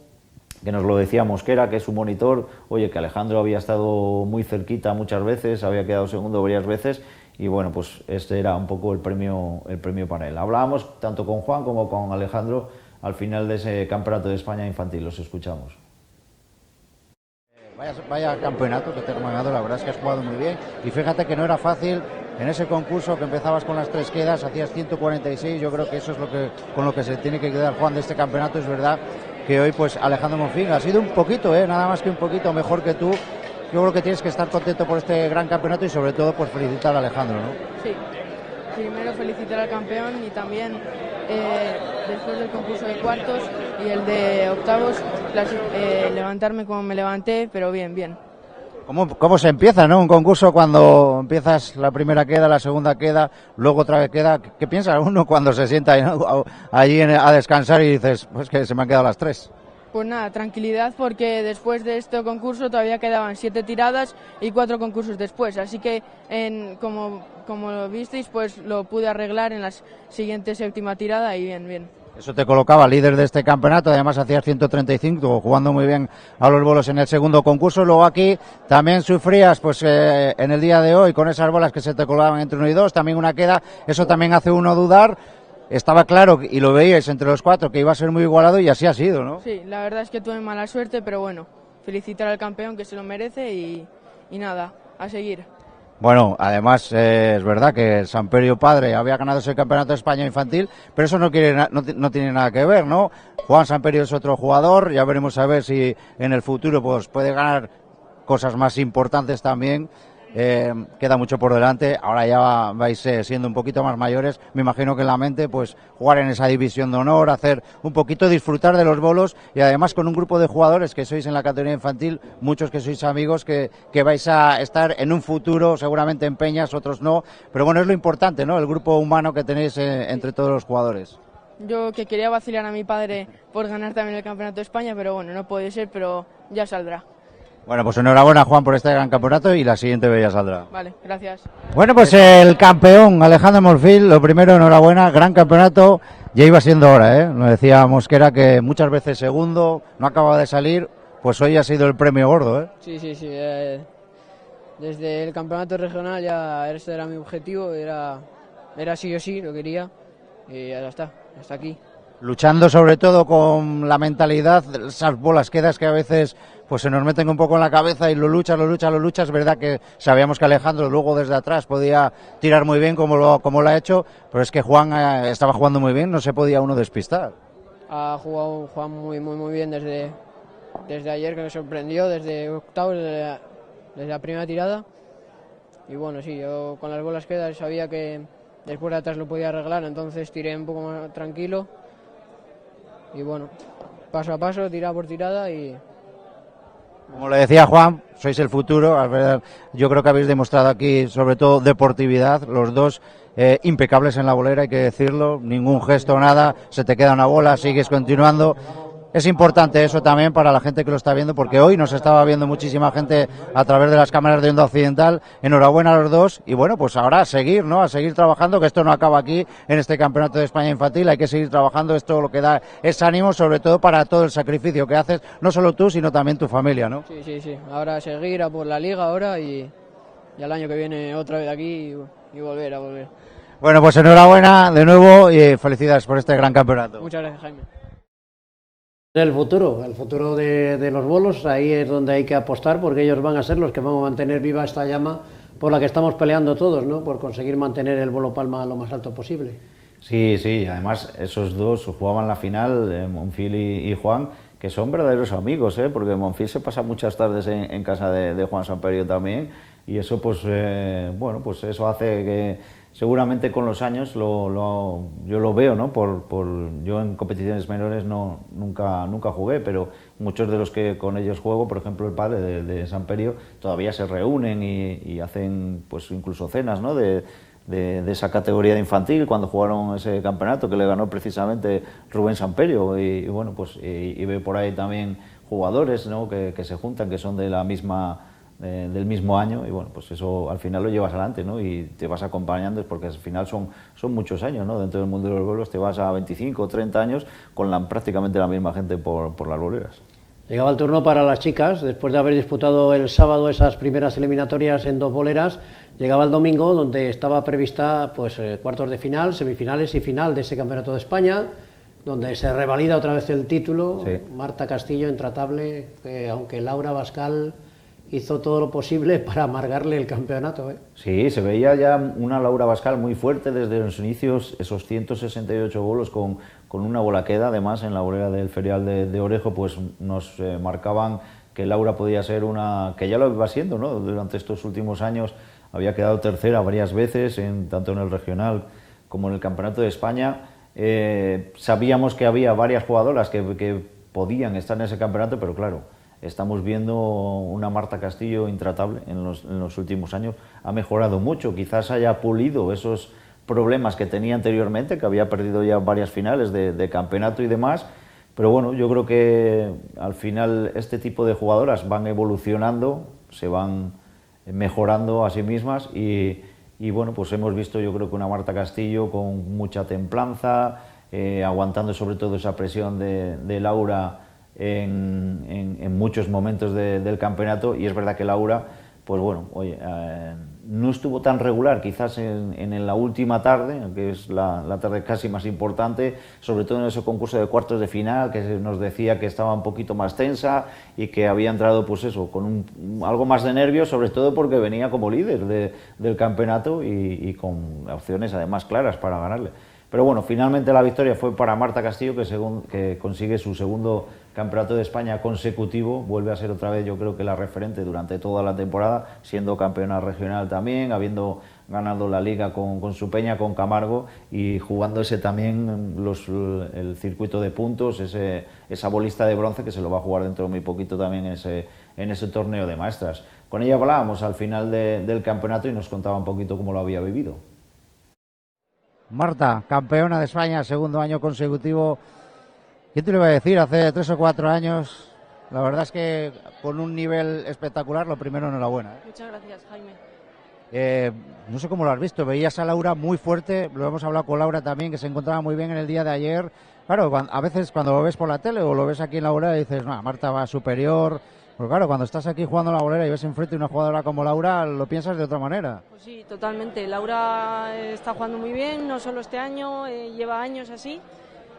que nos lo decía Mosquera, que es su monitor, oye, que Alejandro había estado muy cerquita muchas veces, había quedado segundo varias veces, y bueno, pues este era un poco el premio para él. Hablábamos tanto con Juan como con Alejandro al final de ese Campeonato de España infantil, los escuchamos. Vaya campeonato que te he ganado, la verdad es que has jugado muy bien y fíjate que no era fácil en ese concurso que empezabas con las 3 quedas, hacías 146, yo creo que eso es con lo que se tiene que quedar Juan de este campeonato. Es verdad que hoy pues Alejandro Monfín ha sido un poquito, nada más que un poquito mejor que tú. Yo creo que tienes que estar contento por este gran campeonato y sobre todo pues felicitar a Alejandro, ¿no? Sí, primero felicitar al campeón y también después del concurso de cuartos y el de octavos levantarme como me levanté, pero bien. ¿Cómo se empieza, no? Un concurso cuando empiezas la primera queda, la segunda queda, luego otra vez queda. ¿Qué piensa uno cuando se sienta allí a descansar y dices, pues que se me han quedado las 3? Pues nada, tranquilidad porque después de este concurso todavía quedaban 7 tiradas y 4 concursos después, así que como lo visteis pues lo pude arreglar en la siguiente séptima tirada y bien. Eso te colocaba líder de este campeonato, además hacías 135, jugando muy bien a los bolos en el segundo concurso. Luego aquí también sufrías pues en el día de hoy con esas bolas que se te colocaban entre 1 y 2, también una queda, eso también hace uno dudar. Estaba claro y lo veíais entre los 4 que iba a ser muy igualado y así ha sido, ¿no? Sí, la verdad es que tuve mala suerte, pero bueno, felicitar al campeón que se lo merece y nada, a seguir. Bueno, además es verdad que el Samperio padre había ganado ese campeonato de España infantil, pero eso no tiene nada que ver, ¿no? Juan Samperio es otro jugador, ya veremos a ver si en el futuro pues puede ganar cosas más importantes también. Queda mucho por delante, ahora ya vais siendo un poquito más mayores, me imagino que en la mente pues jugar en esa división de honor, hacer un poquito, disfrutar de los bolos y además con un grupo de jugadores que sois en la categoría infantil, muchos que sois amigos que vais a estar en un futuro seguramente en peñas, otros no, pero bueno, es lo importante, ¿no? El grupo humano que tenéis entre todos los jugadores. Yo que quería vacilar a mi padre por ganar también el Campeonato de España, pero bueno, no puede ser, pero ya saldrá. Bueno, pues enhorabuena Juan por este gran campeonato y la siguiente vez ya saldrá. Vale, gracias. Bueno, pues el campeón Alejandro Monfín, lo primero, enhorabuena, gran campeonato, ya iba siendo hora, ¿eh? Nos decía Mosquera que muchas veces segundo, no acaba de salir, pues hoy ha sido el premio gordo, ¿eh? Sí, desde el campeonato regional ya este era mi objetivo, era sí o sí, lo quería y ya está, hasta aquí. Luchando sobre todo con la mentalidad, esas bolas quedas que a veces pues se nos meten un poco en la cabeza y lo luchas, es verdad que sabíamos que Alejandro luego desde atrás podía tirar muy bien como lo ha hecho, pero es que Juan estaba jugando muy bien, no se podía uno despistar. Ha jugado Juan muy bien desde ayer, que me sorprendió, desde octavo, desde la primera tirada, y bueno, sí, yo con las bolas quedas sabía que después de atrás lo podía arreglar, entonces tiré un poco más tranquilo. Y bueno, paso a paso, tirada por tirada y... Como le decía Juan, sois el futuro. Yo creo que habéis demostrado aquí, sobre todo, deportividad. Los dos impecables en la bolera, hay que decirlo. Ningún gesto, nada. Se te queda una bola, sigues continuando. Es importante eso también para la gente que lo está viendo, porque hoy nos estaba viendo muchísima gente a través de las cámaras de Onda Occidental. Enhorabuena a los dos. Y bueno, pues ahora a seguir, ¿no? A seguir trabajando, que esto no acaba aquí en este Campeonato de España Infantil. Hay que seguir trabajando. Esto lo que da es ánimo, sobre todo para todo el sacrificio que haces, no solo tú, sino también tu familia, ¿no? Sí. Ahora a seguir a por la Liga ahora y al año que viene otra vez aquí y volver. Bueno, pues enhorabuena de nuevo y felicidades por este gran campeonato. Muchas gracias, Jaime. El futuro de los bolos, ahí es donde hay que apostar, porque ellos van a ser los que van a mantener viva esta llama por la que estamos peleando todos, ¿no? Por conseguir mantener el bolo palma lo más alto posible. Sí, además esos dos jugaban la final, Monfil y Juan, que son verdaderos amigos, porque Monfil se pasa muchas tardes en casa de Juan Samperio también, y eso pues pues eso hace que seguramente con los años yo lo veo, ¿no? Yo en competiciones menores nunca jugué, pero muchos de los que con ellos juego, por ejemplo el padre de Samperio, todavía se reúnen y hacen pues incluso cenas, ¿no? de esa categoría de infantil cuando jugaron ese campeonato que le ganó precisamente Rubén Samperio y bueno pues y ve por ahí también jugadores, ¿no? que se juntan, que son de la misma del mismo año y bueno pues eso al final lo llevas adelante, ¿no? Y te vas acompañando, porque al final son muchos años, ¿no? Dentro del mundo de los bolos te vas a 25 o 30 años con prácticamente la misma gente por las boleras. Llegaba el turno para las chicas, después de haber disputado el sábado esas primeras eliminatorias en 2 boleras, llegaba el domingo donde estaba prevista pues cuartos de final, semifinales y final de ese Campeonato de España, donde se revalida otra vez el título. Sí. Marta Castillo, intratable, aunque Laura Bascal hizo todo lo posible para amargarle el campeonato. Sí, se veía ya una Laura Bascal muy fuerte desde los inicios, esos 168 bolos con una bola queda, además en la bolera del Ferial de Orejo pues nos marcaban que Laura podía ser una, que ya lo iba siendo, ¿no? Durante estos últimos años había quedado tercera varias veces, tanto en el regional como en el Campeonato de España. Sabíamos que había varias jugadoras que podían estar en ese campeonato, pero claro, estamos viendo una Marta Castillo intratable en los últimos años. Ha mejorado mucho, quizás haya pulido esos problemas que tenía anteriormente, que había perdido ya varias finales de campeonato y demás, pero bueno, yo creo que al final este tipo de jugadoras van evolucionando, se van mejorando a sí mismas y bueno, pues hemos visto yo creo que una Marta Castillo con mucha templanza, aguantando sobre todo esa presión de Laura en muchos momentos del campeonato, y es verdad que Laura, pues bueno, oye, no estuvo tan regular quizás en la última tarde, que es la tarde casi más importante, sobre todo en ese concurso de cuartos de final, que nos decía que estaba un poquito más tensa y que había entrado pues eso, con algo más de nervios, sobre todo porque venía como líder del campeonato y con opciones además claras para ganarle. Pero bueno, finalmente la victoria fue para Marta Castillo, que consigue su segundo Campeonato de España consecutivo, vuelve a ser otra vez yo creo que la referente durante toda la temporada, siendo campeona regional también, habiendo ganado la Liga con su Peña, con Camargo, y jugándose también el circuito de puntos, esa bolista de bronce que se lo va a jugar dentro de muy poquito también en ese torneo de maestras. Con ella hablábamos al final del campeonato y nos contaba un poquito cómo lo había vivido. Marta, campeona de España, segundo año consecutivo. ¿Quién te lo iba a decir? Hace 3 o 4 años, la verdad es que con un nivel espectacular. Lo primero, enhorabuena. Muchas gracias, Jaime. No sé cómo lo has visto, veías a Laura muy fuerte, lo hemos hablado con Laura también, que se encontraba muy bien en el día de ayer. Claro, a veces cuando lo ves por la tele o lo ves aquí en la bolera dices, no, Marta va superior. Pero claro, cuando estás aquí jugando en la bolera y ves enfrente una jugadora como Laura, lo piensas de otra manera. Pues sí, totalmente. Laura está jugando muy bien, no solo este año, lleva años así.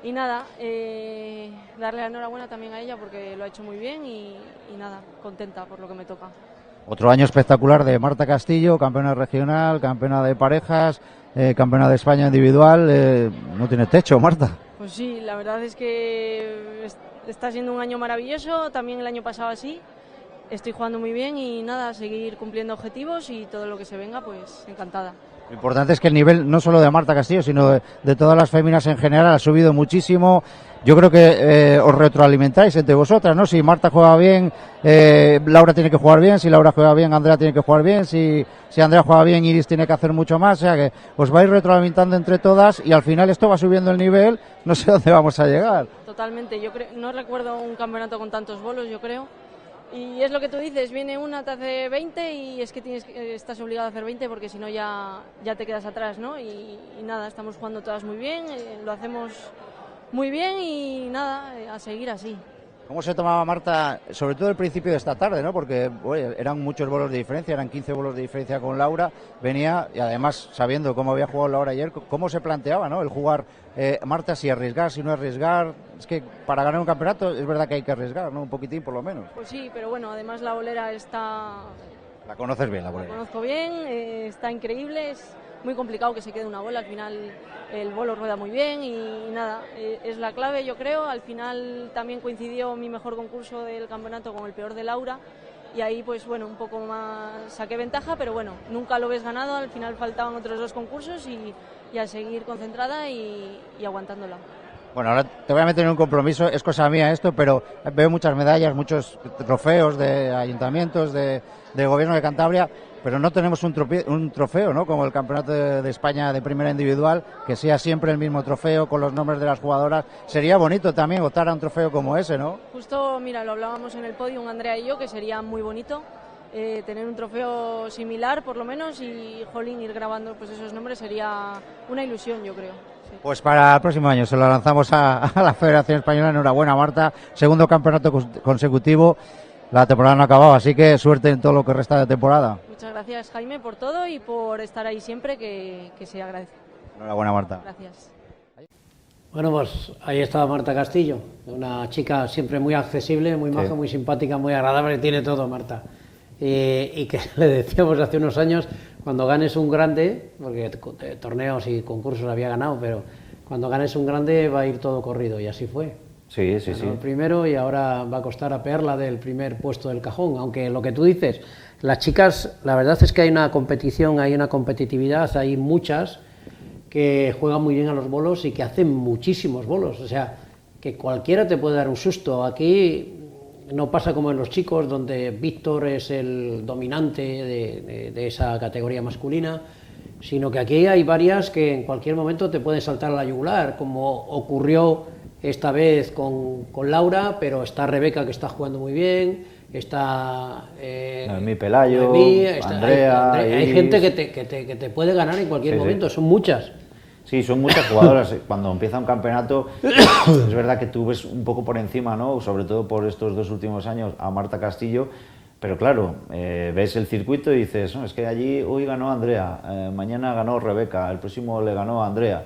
Y nada, darle la enhorabuena también a ella porque lo ha hecho muy bien y nada, contenta por lo que me toca. Otro año espectacular de Marta Castillo, campeona regional, campeona de parejas, campeona de España individual. No tiene techo, Marta. Pues sí, la verdad es que está siendo un año maravilloso, también el año pasado así. Estoy jugando muy bien y nada, seguir cumpliendo objetivos y todo lo que se venga, pues encantada. Lo importante es que el nivel no solo de Marta Castillo, sino de todas las féminas en general ha subido muchísimo. Yo creo que os retroalimentáis entre vosotras, ¿no? Si Marta juega bien, Laura tiene que jugar bien. Si Laura juega bien, Andrea tiene que jugar bien. Si Andrea juega bien, Iris tiene que hacer mucho más. O sea que os vais retroalimentando entre todas y al final esto va subiendo el nivel. No sé dónde vamos a llegar. Totalmente. Yo no recuerdo un campeonato con tantos bolos, yo creo. Y es lo que tú dices, viene una, te hace 20 y es que estás obligado a hacer 20 porque si no ya te quedas atrás, ¿no? Y nada, estamos jugando todas muy bien, lo hacemos muy bien y nada, a seguir así. ¿Cómo se tomaba Marta, sobre todo el principio de esta tarde, ¿no? Porque eran muchos bolos de diferencia, eran 15 bolos de diferencia con Laura, venía y además sabiendo cómo había jugado Laura ayer, cómo se planteaba, ¿no? El jugar Marta, si arriesgar, si no arriesgar. Es que para ganar un campeonato es verdad que hay que arriesgar, ¿no? Un poquitín por lo menos. Pues sí, pero bueno, además la bolera está... La conoces bien, la bolera. La conozco bien, está increíble, es muy complicado que se quede una bola, al final el bolo rueda muy bien y nada, es la clave yo creo. Al final también coincidió mi mejor concurso del campeonato con el peor de Laura y ahí pues bueno, un poco más saqué ventaja, pero bueno, nunca lo ves ganado, al final faltaban otros 2 concursos y a seguir concentrada y aguantándola. Bueno, ahora te voy a meter en un compromiso, es cosa mía esto, pero veo muchas medallas, muchos trofeos de ayuntamientos, de gobierno de Cantabria, pero no tenemos un trofeo, ¿no? Como el Campeonato de España de Primera Individual, que sea siempre el mismo trofeo con los nombres de las jugadoras. Sería bonito también optar a un trofeo como ese, ¿no? Justo, mira, lo hablábamos en el podium Andrea y yo, que sería muy bonito. tener un trofeo similar por lo menos y jolín, ir grabando pues esos nombres sería una ilusión, yo creo. Sí. Pues para el próximo año se lo lanzamos a la Federación Española. Enhorabuena, Marta, segundo campeonato consecutivo. La temporada no ha acabado, así que suerte en todo lo que resta de temporada. Muchas gracias, Jaime, por todo y por estar ahí siempre, que se agradece. Enhorabuena, Marta. Gracias. Bueno, pues ahí estaba Marta Castillo, una chica siempre muy accesible, muy maja, muy simpática, muy agradable, tiene todo, Marta. Y que le decíamos hace unos años, cuando ganes un grande, porque torneos y concursos había ganado, pero cuando ganes un grande va a ir todo corrido, y así fue. Sí, sí, sí. El primero, y ahora va a costar apearla del primer puesto del cajón, aunque lo que tú dices, las chicas, la verdad es que hay una competición, hay una competitividad, hay muchas que juegan muy bien a los bolos y que hacen muchísimos bolos, o sea, que cualquiera te puede dar un susto. Aquí no pasa como en los chicos, donde Víctor es el dominante de esa categoría masculina, sino que aquí hay varias que en cualquier momento te pueden saltar a la yugular, como ocurrió esta vez con Laura, pero está Rebeca, que está jugando muy bien, está Noemí Pelayo, Andrea, hay gente que te puede ganar en cualquier momento, son muchas. Sí, son muchas jugadoras. Cuando empieza un campeonato, es verdad que tú ves un poco por encima, ¿no? Sobre todo por estos 2 últimos años, a Marta Castillo, pero claro, ves el circuito y dices, no, es que allí hoy ganó Andrea, mañana ganó Rebeca, el próximo le ganó a Andrea.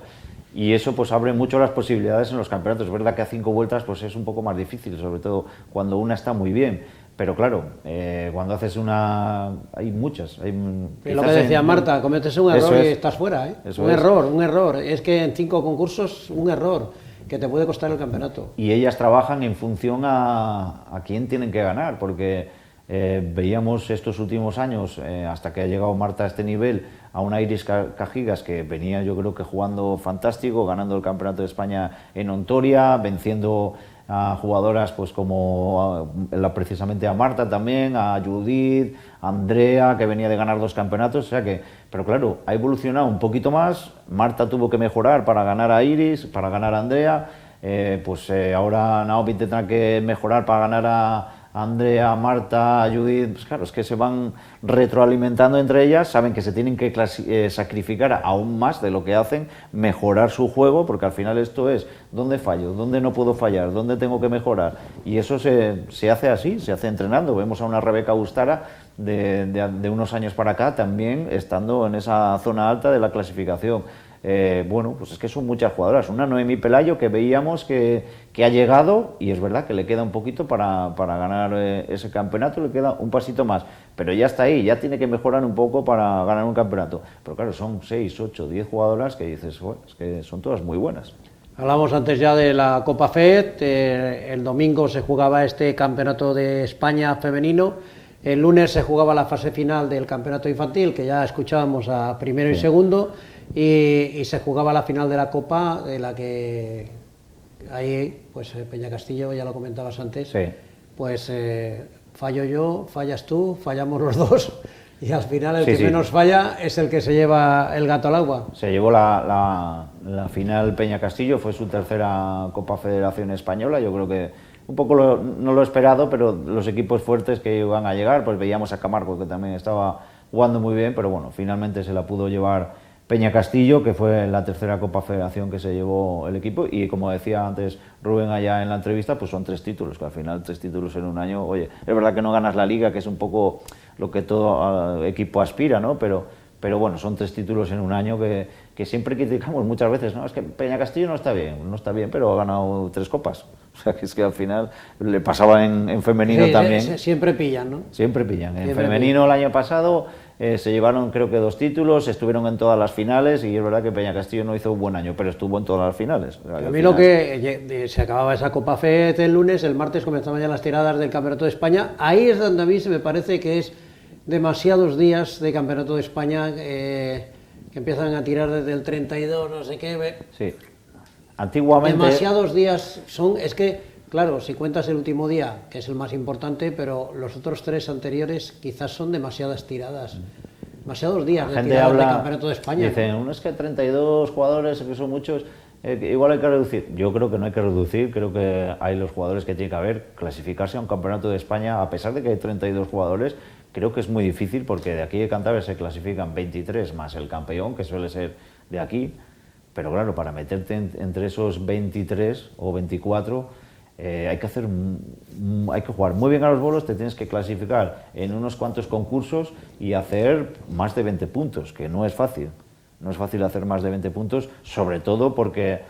Y eso pues abre mucho las posibilidades en los campeonatos. Es verdad que a 5 vueltas pues es un poco más difícil, sobre todo cuando una está muy bien. Pero claro, cuando haces una... hay muchas. Hay, lo que decía Marta, cometes un error y estás fuera, ¿eh? Un error. Es que en 5 concursos, un error que te puede costar el campeonato. Y ellas trabajan en función a quién tienen que ganar, porque veíamos estos últimos años, hasta que ha llegado Marta a este nivel, a una Iris Cajigas que venía, yo creo que jugando fantástico, ganando el Campeonato de España en Ontoria, venciendo a jugadoras pues como precisamente a Marta también, a Judith, a Andrea, que venía de ganar 2 campeonatos, o sea que, pero claro, ha evolucionado un poquito más. Marta tuvo que mejorar para ganar a Iris, para ganar a Andrea, ahora Naomi tendrá que mejorar para ganar a Andrea, Marta, Judith. Pues claro, es que se van retroalimentando entre ellas, saben que se tienen que sacrificar aún más de lo que hacen, mejorar su juego, porque al final esto es dónde fallo, dónde no puedo fallar, dónde tengo que mejorar, y eso se hace así, se hace entrenando. Vemos a una Rebeca Ustara de unos años para acá también estando en esa zona alta de la clasificación. Bueno, pues es que son muchas jugadoras. Una Noemí Pelayo que veíamos que ha llegado, y es verdad que le queda un poquito para ganar ese campeonato, le queda un pasito más, pero ya está ahí, ya tiene que mejorar un poco para ganar un campeonato. Pero claro, son 6, 8, 10 jugadoras que dices, bueno, es que son todas muy buenas. Hablamos antes ya de la Copa FED, el domingo se jugaba este campeonato de España femenino, el lunes se jugaba la fase final del campeonato infantil, que ya escuchábamos a primero y segundo, y se jugaba la final de la Copa, de la que ahí, pues Peña Castillo, ya lo comentabas antes, pues fallo yo, fallas tú, fallamos los dos, y al final el que menos falla es el que se lleva el gato al agua. Se llevó la final Peña Castillo, fue su tercera Copa Federación Española. Yo creo que un poco no lo esperado, pero los equipos fuertes que iban a llegar, pues veíamos a Camargo, que también estaba jugando muy bien, pero bueno, finalmente se la pudo llevar Peña Castillo, que fue la tercera Copa Federación que se llevó el equipo, y como decía antes Rubén allá en la entrevista, pues son 3 títulos, que al final 3 títulos en un año, oye, es verdad que no ganas la Liga, que es un poco lo que todo equipo aspira, ¿no? Pero bueno, son 3 títulos en un año que siempre criticamos muchas veces, ¿no? Es que Peña Castillo no está bien, pero ha ganado 3 copas. O sea, que es que al final le pasaba en femenino también. Siempre pillan, ¿no? Siempre pillan. En femenino el año pasado se llevaron creo que 2 títulos, estuvieron en todas las finales, y es verdad que Peña Castillo no hizo un buen año, pero estuvo en todas las finales. A mí lo que se acababa esa Copa FED el lunes, el martes comenzaban ya las tiradas del Campeonato de España. Ahí es donde a mí se me parece que es demasiados días de Campeonato de España, que empiezan a tirar desde el 32, no sé qué. Sí. Antiguamente... Demasiados días son, es que, claro, si cuentas el último día, que es el más importante, pero los otros 3 anteriores quizás son demasiadas tiradas. Demasiados días de tiradas de Campeonato de España. Dicen, uno es que 32 jugadores, que son muchos, igual hay que reducir. Yo creo que no hay que reducir, creo que hay los jugadores que tiene que haber, clasificarse a un Campeonato de España, a pesar de que hay 32 jugadores, creo que es muy difícil porque de aquí de Cantabria se clasifican 23 más el campeón, que suele ser de aquí, pero claro, para meterte entre esos 23 o 24 hay que jugar muy bien a los bolos, te tienes que clasificar en unos cuantos concursos y hacer más de 20 puntos, que no es fácil. No es fácil hacer más de 20 puntos, sobre todo porque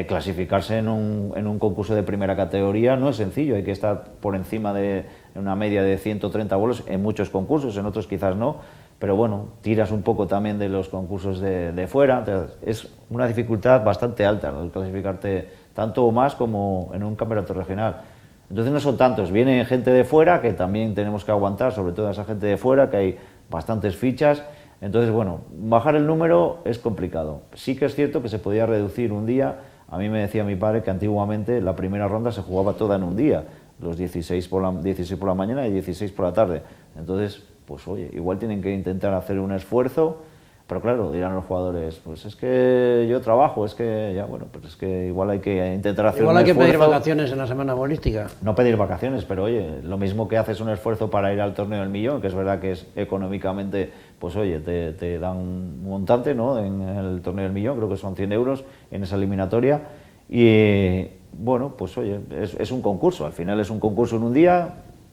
clasificarse en un concurso de primera categoría no es sencillo, hay que estar por encima de una media de 130 bolos en muchos concursos, en otros quizás no, pero bueno, tiras un poco también de los concursos de fuera, entonces, es una dificultad bastante alta, ¿no?, clasificarte tanto o más como en un campeonato regional. Entonces no son tantos, viene gente de fuera que también tenemos que aguantar, sobre todo a esa gente de fuera, que hay bastantes fichas. Entonces, bueno, bajar el número es complicado. Sí que es cierto que se podía reducir un día. A mí me decía mi padre que antiguamente la primera ronda se jugaba toda en un día, los 16 por la mañana y 16 por la tarde. Entonces, pues oye, igual tienen que intentar hacer un esfuerzo, pero claro, dirán los jugadores, pues es que yo trabajo, es que ya, bueno, pues es que igual hay que intentar hacer un esfuerzo. Igual hay que pedir vacaciones en la semana bolística. No pedir vacaciones, pero oye, lo mismo que haces un esfuerzo para ir al torneo del millón, que es verdad que es económicamente, pues oye, te dan un montante, ¿no?, en el torneo del millón, creo que son 100 euros en esa eliminatoria, y bueno, pues oye, es un concurso, al final es un concurso en un día,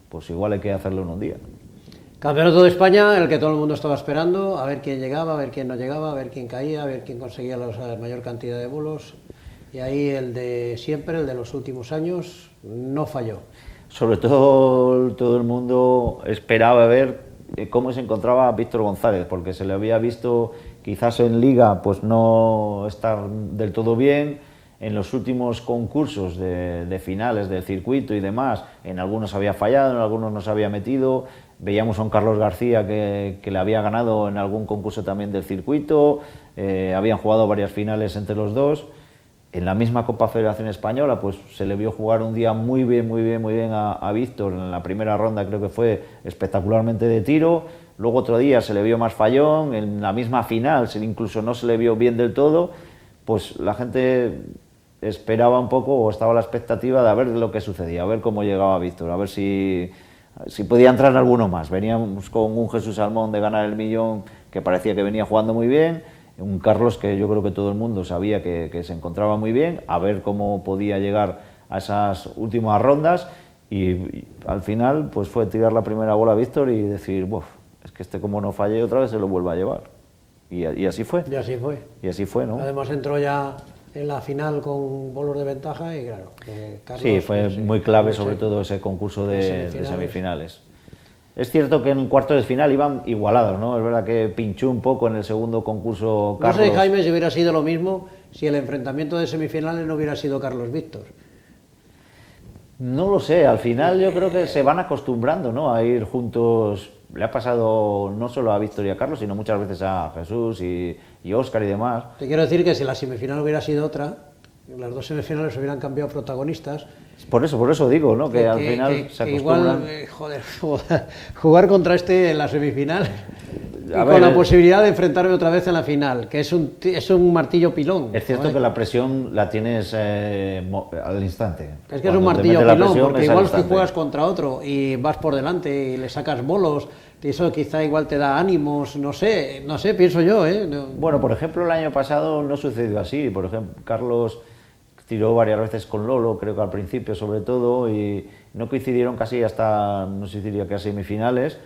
pues igual hay que hacerlo en un día. Campeonato de España, en el que todo el mundo estaba esperando, a ver quién llegaba, a ver quién no llegaba, a ver quién caía, a ver quién conseguía la mayor cantidad de bolos. Y ahí el de siempre, el de los últimos años, no falló. Sobre todo el mundo esperaba ver cómo se encontraba Víctor González, porque se le había visto quizás en Liga pues no estar del todo bien. En los últimos concursos de finales del circuito y demás, en algunos había fallado, en algunos no se había metido. Veíamos a un Carlos García que le había ganado en algún concurso también del circuito, habían jugado varias finales entre los dos. En la misma Copa Federación Española pues se le vio jugar un día muy bien a Víctor. En la primera ronda creo que fue espectacularmente de tiro, luego otro día se le vio más fallón, en la misma final incluso no se le vio bien del todo. Pues la gente esperaba un poco, o estaba a la expectativa de a ver lo que sucedía, a ver cómo llegaba Víctor, a ver si podía entrar alguno más. Veníamos con un Jesús Salmón de ganar el millón, que parecía que venía jugando muy bien, un Carlos que yo creo que todo el mundo sabía que se encontraba muy bien, a ver cómo podía llegar a esas últimas rondas, y al final pues fue tirar la primera bola a Víctor y decir, buf, es que este como no falle otra vez se lo vuelve a llevar. Y así fue. Y así fue. Y así fue, ¿no? Además entró ya en la final con bolos de ventaja y claro, Carlos, sí, fue muy clave sobre todo ese concurso de semifinales. Es cierto que en el cuarto de final iban igualados, ¿no? Es verdad que pinchó un poco en el segundo concurso Carlos. No sé, Jaime, si hubiera sido lo mismo si el enfrentamiento de semifinales no hubiera sido Carlos Víctor. No lo sé, al final yo creo que se van acostumbrando, ¿no?, a ir juntos. Le ha pasado no solo a Víctor y a Carlos, sino muchas veces a Jesús y Óscar y demás. Te quiero decir que si la semifinal hubiera sido otra, las dos semifinales hubieran cambiado protagonistas. Por eso digo, ¿no?, que al final se acostumbran. Igual, jugar contra este en la semifinal y con la posibilidad de enfrentarme otra vez en la final, que es un martillo pilón. Es cierto que la presión la tienes al instante. Es que es un martillo pilón, porque igual si juegas contra otro y vas por delante y le sacas bolos, eso quizá igual te da ánimos, no sé, pienso yo, ¿eh? Bueno, por ejemplo, el año pasado no sucedió así. Por ejemplo, Carlos tiró varias veces con Lolo, creo que al principio sobre todo, y no coincidieron casi hasta, no sé si diría que a semifinales,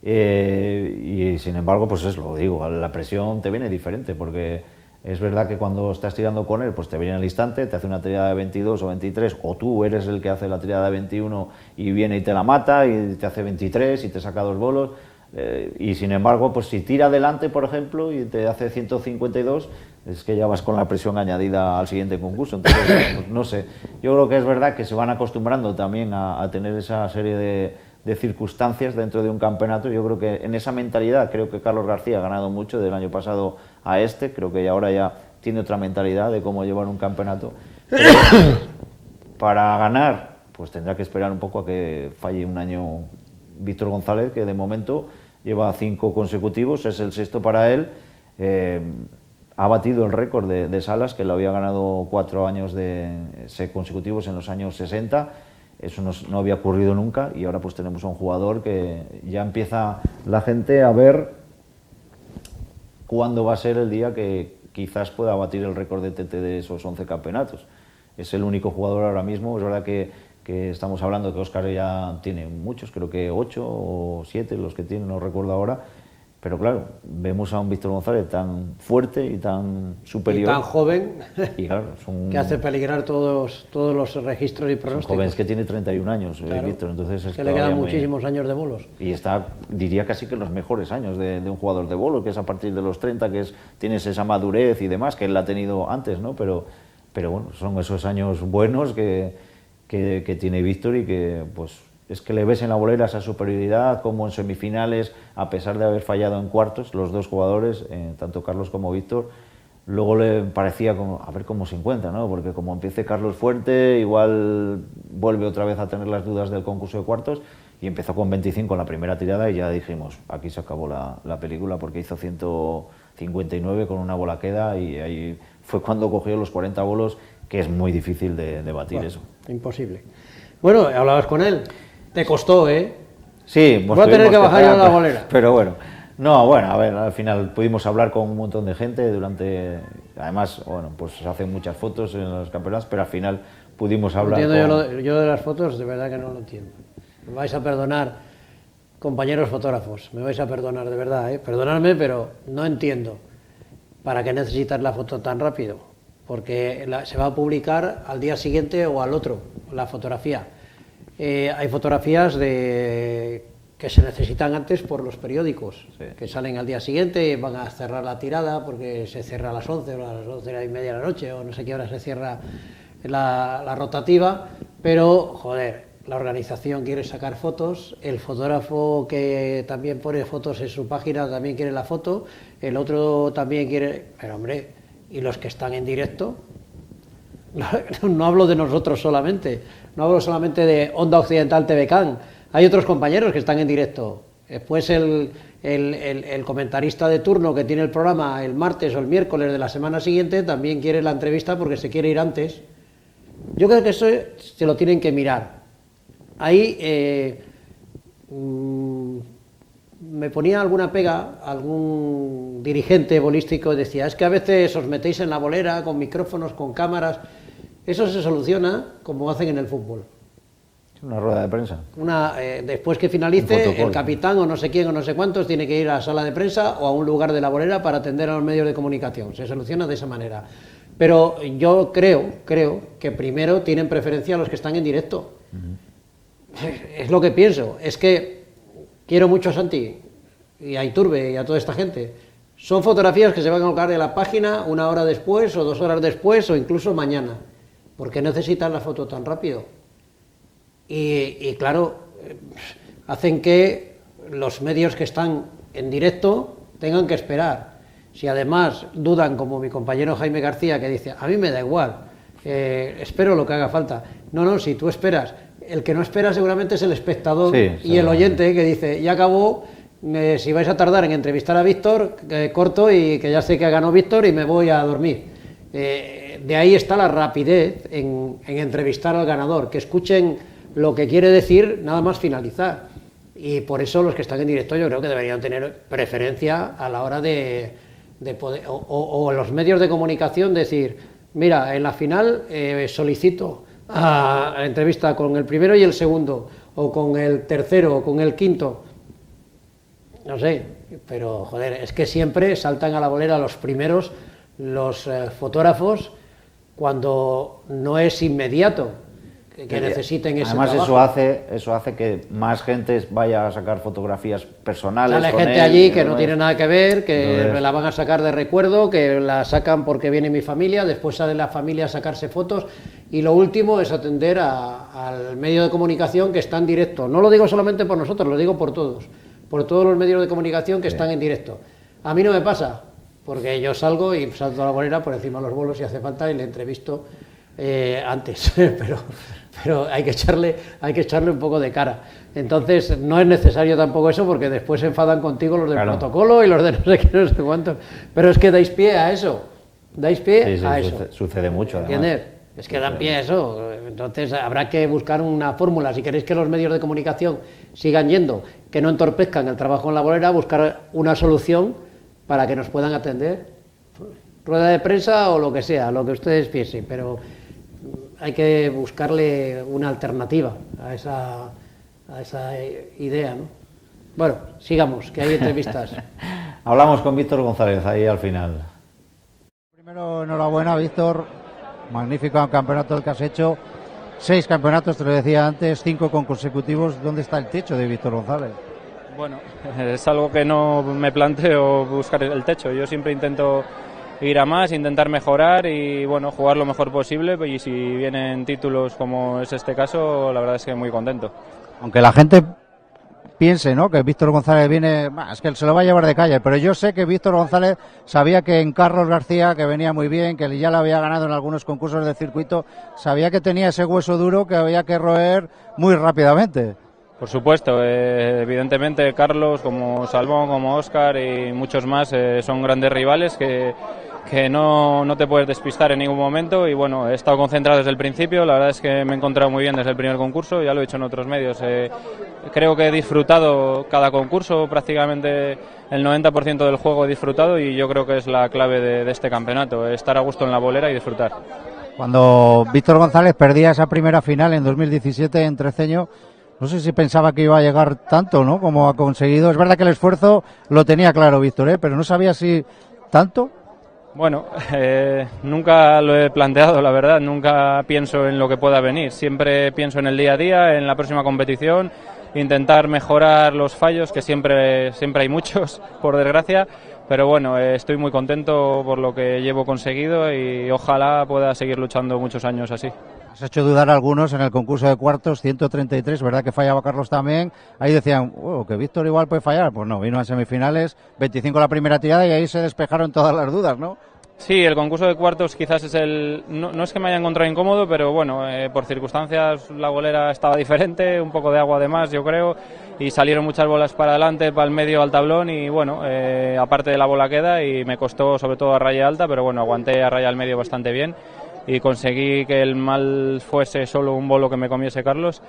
y sin embargo, pues es lo digo, la presión te viene diferente, porque es verdad que cuando estás tirando con él, pues te viene al instante, te hace una tirada de 22 o 23, o tú eres el que hace la tirada de 21 y viene y te la mata, y te hace 23 y te saca 2 bolos, y sin embargo, pues si tira adelante, por ejemplo, y te hace 152, es que ya vas con la presión añadida al siguiente concurso. Entonces, pues, no sé, yo creo que es verdad que se van acostumbrando también a tener esa serie de circunstancias dentro de un campeonato. Yo creo que en esa mentalidad, creo que Carlos García ha ganado mucho del año pasado a este, creo que ahora ya tiene otra mentalidad de cómo llevar un campeonato. Pero para ganar, pues tendrá que esperar un poco a que falle un año Víctor González, que de momento lleva 5 consecutivos, es el sexto para él. Ha batido el récord de Salas, que lo había ganado 4 años consecutivos en los años 60, eso no había ocurrido nunca y ahora pues tenemos a un jugador que ya empieza la gente a ver cuándo va a ser el día que quizás pueda batir el récord de TT de esos 11 campeonatos. Es el único jugador ahora mismo, es verdad que estamos hablando que Óscar ya tiene muchos, creo que 8 o 7 los que tiene, no recuerdo ahora, pero claro, vemos a un Víctor González tan fuerte y tan superior. Y tan joven, y claro, que hace peligrar todos los registros y pronósticos. Son jóvenes que tiene 31 años, claro, Víctor, entonces es que le quedan muchísimos años de bolos. Y está, diría casi que los mejores años de un jugador de bolos, que es a partir de los 30, que tienes esa madurez y demás, que él la ha tenido antes, ¿no? Pero bueno, son esos años buenos que tiene Víctor y que pues es que le ves en la bolera esa superioridad, como en semifinales, a pesar de haber fallado en cuartos, los dos jugadores, tanto Carlos como Víctor, luego le parecía como, a ver cómo se encuentra, ¿no? Porque como empiece Carlos fuerte, igual vuelve otra vez a tener las dudas del concurso de cuartos, y empezó con 25 en la primera tirada y ya dijimos, aquí se acabó la película, porque hizo 159 con una bola queda y ahí fue cuando cogió los 40 bolos, que es muy difícil de batir. Bueno, eso. Imposible. Bueno, hablabas con él. Te costó, ¿eh? Sí, voy a tener que bajar yo la bolera. Pero bueno, no, bueno, a ver, al final pudimos hablar con un montón de gente además, bueno, pues se hacen muchas fotos en los campeonatos, pero al final pudimos hablar. Yo de las fotos, de verdad que no lo entiendo. Me vais a perdonar, compañeros fotógrafos, me vais a perdonar, de verdad, ¿eh? Perdonadme, pero no entiendo para qué necesitas la foto tan rápido, porque se va a publicar al día siguiente o al otro, la fotografía. Hay fotografías que se necesitan antes por los periódicos, sí, que salen al día siguiente y van a cerrar la tirada porque se cierra a las 11 o a las 12:30 de la noche o no sé qué hora se cierra la rotativa, pero joder, la organización quiere sacar fotos, el fotógrafo que también pone fotos en su página también quiere la foto, el otro también quiere, pero hombre, ¿y los que están en directo? No hablo de nosotros solamente, no hablo solamente de Onda Occidental TVCAN, hay otros compañeros que están en directo. Después el comentarista de turno que tiene el programa el martes o el miércoles de la semana siguiente también quiere la entrevista porque se quiere ir antes. Yo creo que eso se lo tienen que mirar. Ahí me ponía alguna pega algún dirigente bolístico y decía, es que a veces os metéis en la bolera con micrófonos, con cámaras. Eso se soluciona como hacen en el fútbol. Una rueda de prensa. Después que finalice, el capitán o no sé quién o no sé cuántos tiene que ir a la sala de prensa o a un lugar de la bolera para atender a los medios de comunicación. Se soluciona de esa manera. Pero yo creo que primero tienen preferencia los que están en directo. Es lo que pienso. Es que quiero mucho a Santi y a Iturbe y a toda esta gente. Son fotografías que se van a colocar en la página 1 hora después o 2 horas después o incluso mañana. ¿Por qué necesitan la foto tan rápido? Y claro, hacen que los medios que están en directo tengan que esperar. Si además dudan, como mi compañero Jaime García, que dice, a mí me da igual, espero lo que haga falta. No, si tú esperas, el que no espera seguramente es el espectador, sí, y el oyente que dice, ya acabó, si vais a tardar en entrevistar a Víctor, corto y que ya sé que ganó Víctor y me voy a dormir. De ahí está la rapidez en entrevistar al ganador, que escuchen lo que quiere decir nada más finalizar. Y por eso los que están en directo yo creo que deberían tener preferencia a la hora de poder, o los medios de comunicación decir, mira, en la final solicito a la entrevista con el primero y el segundo, o con el tercero, o con el quinto, no sé, pero joder, es que siempre saltan a la bolera los primeros, los fotógrafos, cuando no es inmediato que necesiten ese además trabajo. Eso hace que más gente vaya a sacar fotografías personales. Sale gente él, allí que no tiene nada que ver, que me la van a sacar de recuerdo, que la sacan porque viene mi familia, después sale la familia a sacarse fotos, y lo último es atender al medio de comunicación que está en directo. No lo digo solamente por nosotros, lo digo por todos los medios de comunicación que están en directo. A mí no me pasa, porque yo salgo y salto a la bolera por encima de los bolos si hace falta y le entrevisto antes, pero hay que echarle un poco de cara. Entonces no es necesario tampoco eso, porque después se enfadan contigo los del protocolo y los de no sé qué, no sé cuántos, pero es que dais pie a eso, a eso. Sucede mucho, además. ¿Entiendes? Es que dan pie a eso. Entonces habrá que buscar una fórmula. Si queréis que los medios de comunicación sigan yendo, que no entorpezcan el trabajo en la bolera, buscar una solución para que nos puedan atender. Rueda de prensa o lo que sea, lo que ustedes piensen, pero hay que buscarle una alternativa a esa idea, ¿no? Bueno, sigamos, que hay entrevistas. Hablamos con Víctor González ahí al final. Primero, enhorabuena, Víctor. Magnífico campeonato el que has hecho. 6 campeonatos, te lo decía antes, 5 consecutivos. ¿Dónde está el techo de Víctor González? Bueno, es algo que no me planteo buscar el techo. Yo siempre intento ir a más, intentar mejorar y bueno, jugar lo mejor posible. Y si vienen títulos como es este caso, la verdad es que muy contento. Aunque la gente piense, ¿no?, que Víctor González viene, es que se lo va a llevar de calle, pero yo sé que Víctor González sabía que en Carlos García, que venía muy bien, que ya le había ganado en algunos concursos del circuito, sabía que tenía ese hueso duro que había que roer muy rápidamente. Por supuesto, evidentemente Carlos, como Salmón, como Óscar y muchos más son grandes rivales que no te puedes despistar en ningún momento y bueno, he estado concentrado desde el principio, la verdad es que me he encontrado muy bien desde el primer concurso, ya lo he hecho en otros medios, creo que he disfrutado cada concurso, prácticamente el 90% del juego he disfrutado y yo creo que es la clave de este campeonato, estar a gusto en la bolera y disfrutar. Cuando Víctor González perdía esa primera final en 2017 en Treceño, no sé si pensaba que iba a llegar tanto, ¿no?, como ha conseguido. Es verdad que el esfuerzo lo tenía claro Víctor, pero no sabía si tanto. Bueno, nunca lo he planteado, la verdad, nunca pienso en lo que pueda venir, siempre pienso en el día a día, en la próxima competición, intentar mejorar los fallos, que siempre hay muchos, por desgracia, pero bueno, estoy muy contento por lo que llevo conseguido y ojalá pueda seguir luchando muchos años así. Has hecho dudar a algunos en el concurso de cuartos, 133, ¿verdad que fallaba Carlos también? Ahí decían, que Víctor igual puede fallar. Pues no, vino a semifinales, 25 la primera tirada y ahí se despejaron todas las dudas, ¿no? Sí, el concurso de cuartos quizás es no es que me haya encontrado incómodo, pero bueno, por circunstancias la bolera estaba diferente, un poco de agua además, yo creo, y salieron muchas bolas para adelante, para el medio, al tablón, y bueno, aparte de la bola queda, y me costó sobre todo a raya alta, pero bueno, aguanté a raya al medio bastante bien, y conseguí que el mal fuese solo un bolo que me comiese Carlos,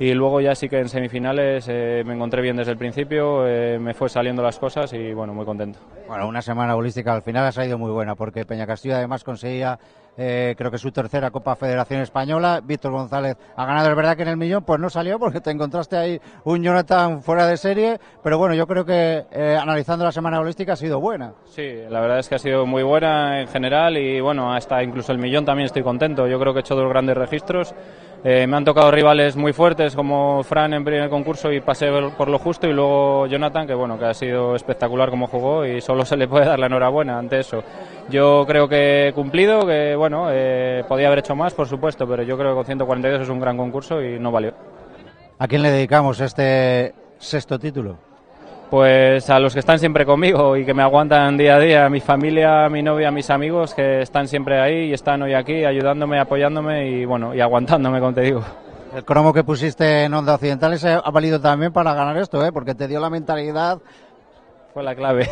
y luego ya sí que en semifinales me encontré bien desde el principio, me fue saliendo las cosas y bueno, muy contento. Bueno, una semana bolística al final ha salido muy buena porque Peñacastillo además conseguía creo que su tercera Copa Federación Española. Víctor González ha ganado, es verdad que en el millón pues no salió porque te encontraste ahí un Jonathan fuera de serie, pero bueno, yo creo que analizando la semana bolística ha sido buena. Sí, la verdad es que ha sido muy buena en general y bueno, hasta incluso el millón también estoy contento, yo creo que he hecho 2 grandes registros. Me han tocado rivales muy fuertes como Fran en primer concurso y pasé por lo justo, y luego Jonathan, que bueno, que ha sido espectacular como jugó y solo se le puede dar la enhorabuena ante eso. Yo creo que he cumplido, que bueno, podía haber hecho más, por supuesto, pero yo creo que con 142 es un gran concurso y no valió. ¿A quién le dedicamos este 6º título? Pues a los que están siempre conmigo y que me aguantan día a día, a mi familia, a mi novia, a mis amigos, que están siempre ahí y están hoy aquí ayudándome, apoyándome y bueno, y aguantándome, como te digo. El cromo que pusiste en Onda Occidentales ha valido también para ganar esto, porque te dio la mentalidad. Fue la clave.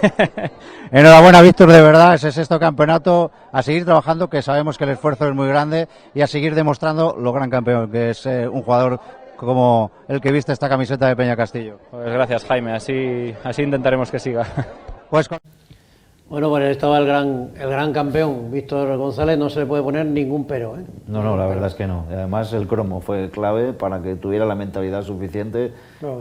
Enhorabuena, Víctor, de verdad, ese 6º campeonato, a seguir trabajando, que sabemos que el esfuerzo es muy grande, y a seguir demostrando lo gran campeón que es un jugador como el que viste esta camiseta de Peñacastillo. Pues gracias, Jaime, así intentaremos que siga. Pues bueno, pues estaba el gran campeón, Víctor González, no se le puede poner ningún pero, ¿eh? No, la verdad es que no. Además el cromo fue clave para que tuviera la mentalidad suficiente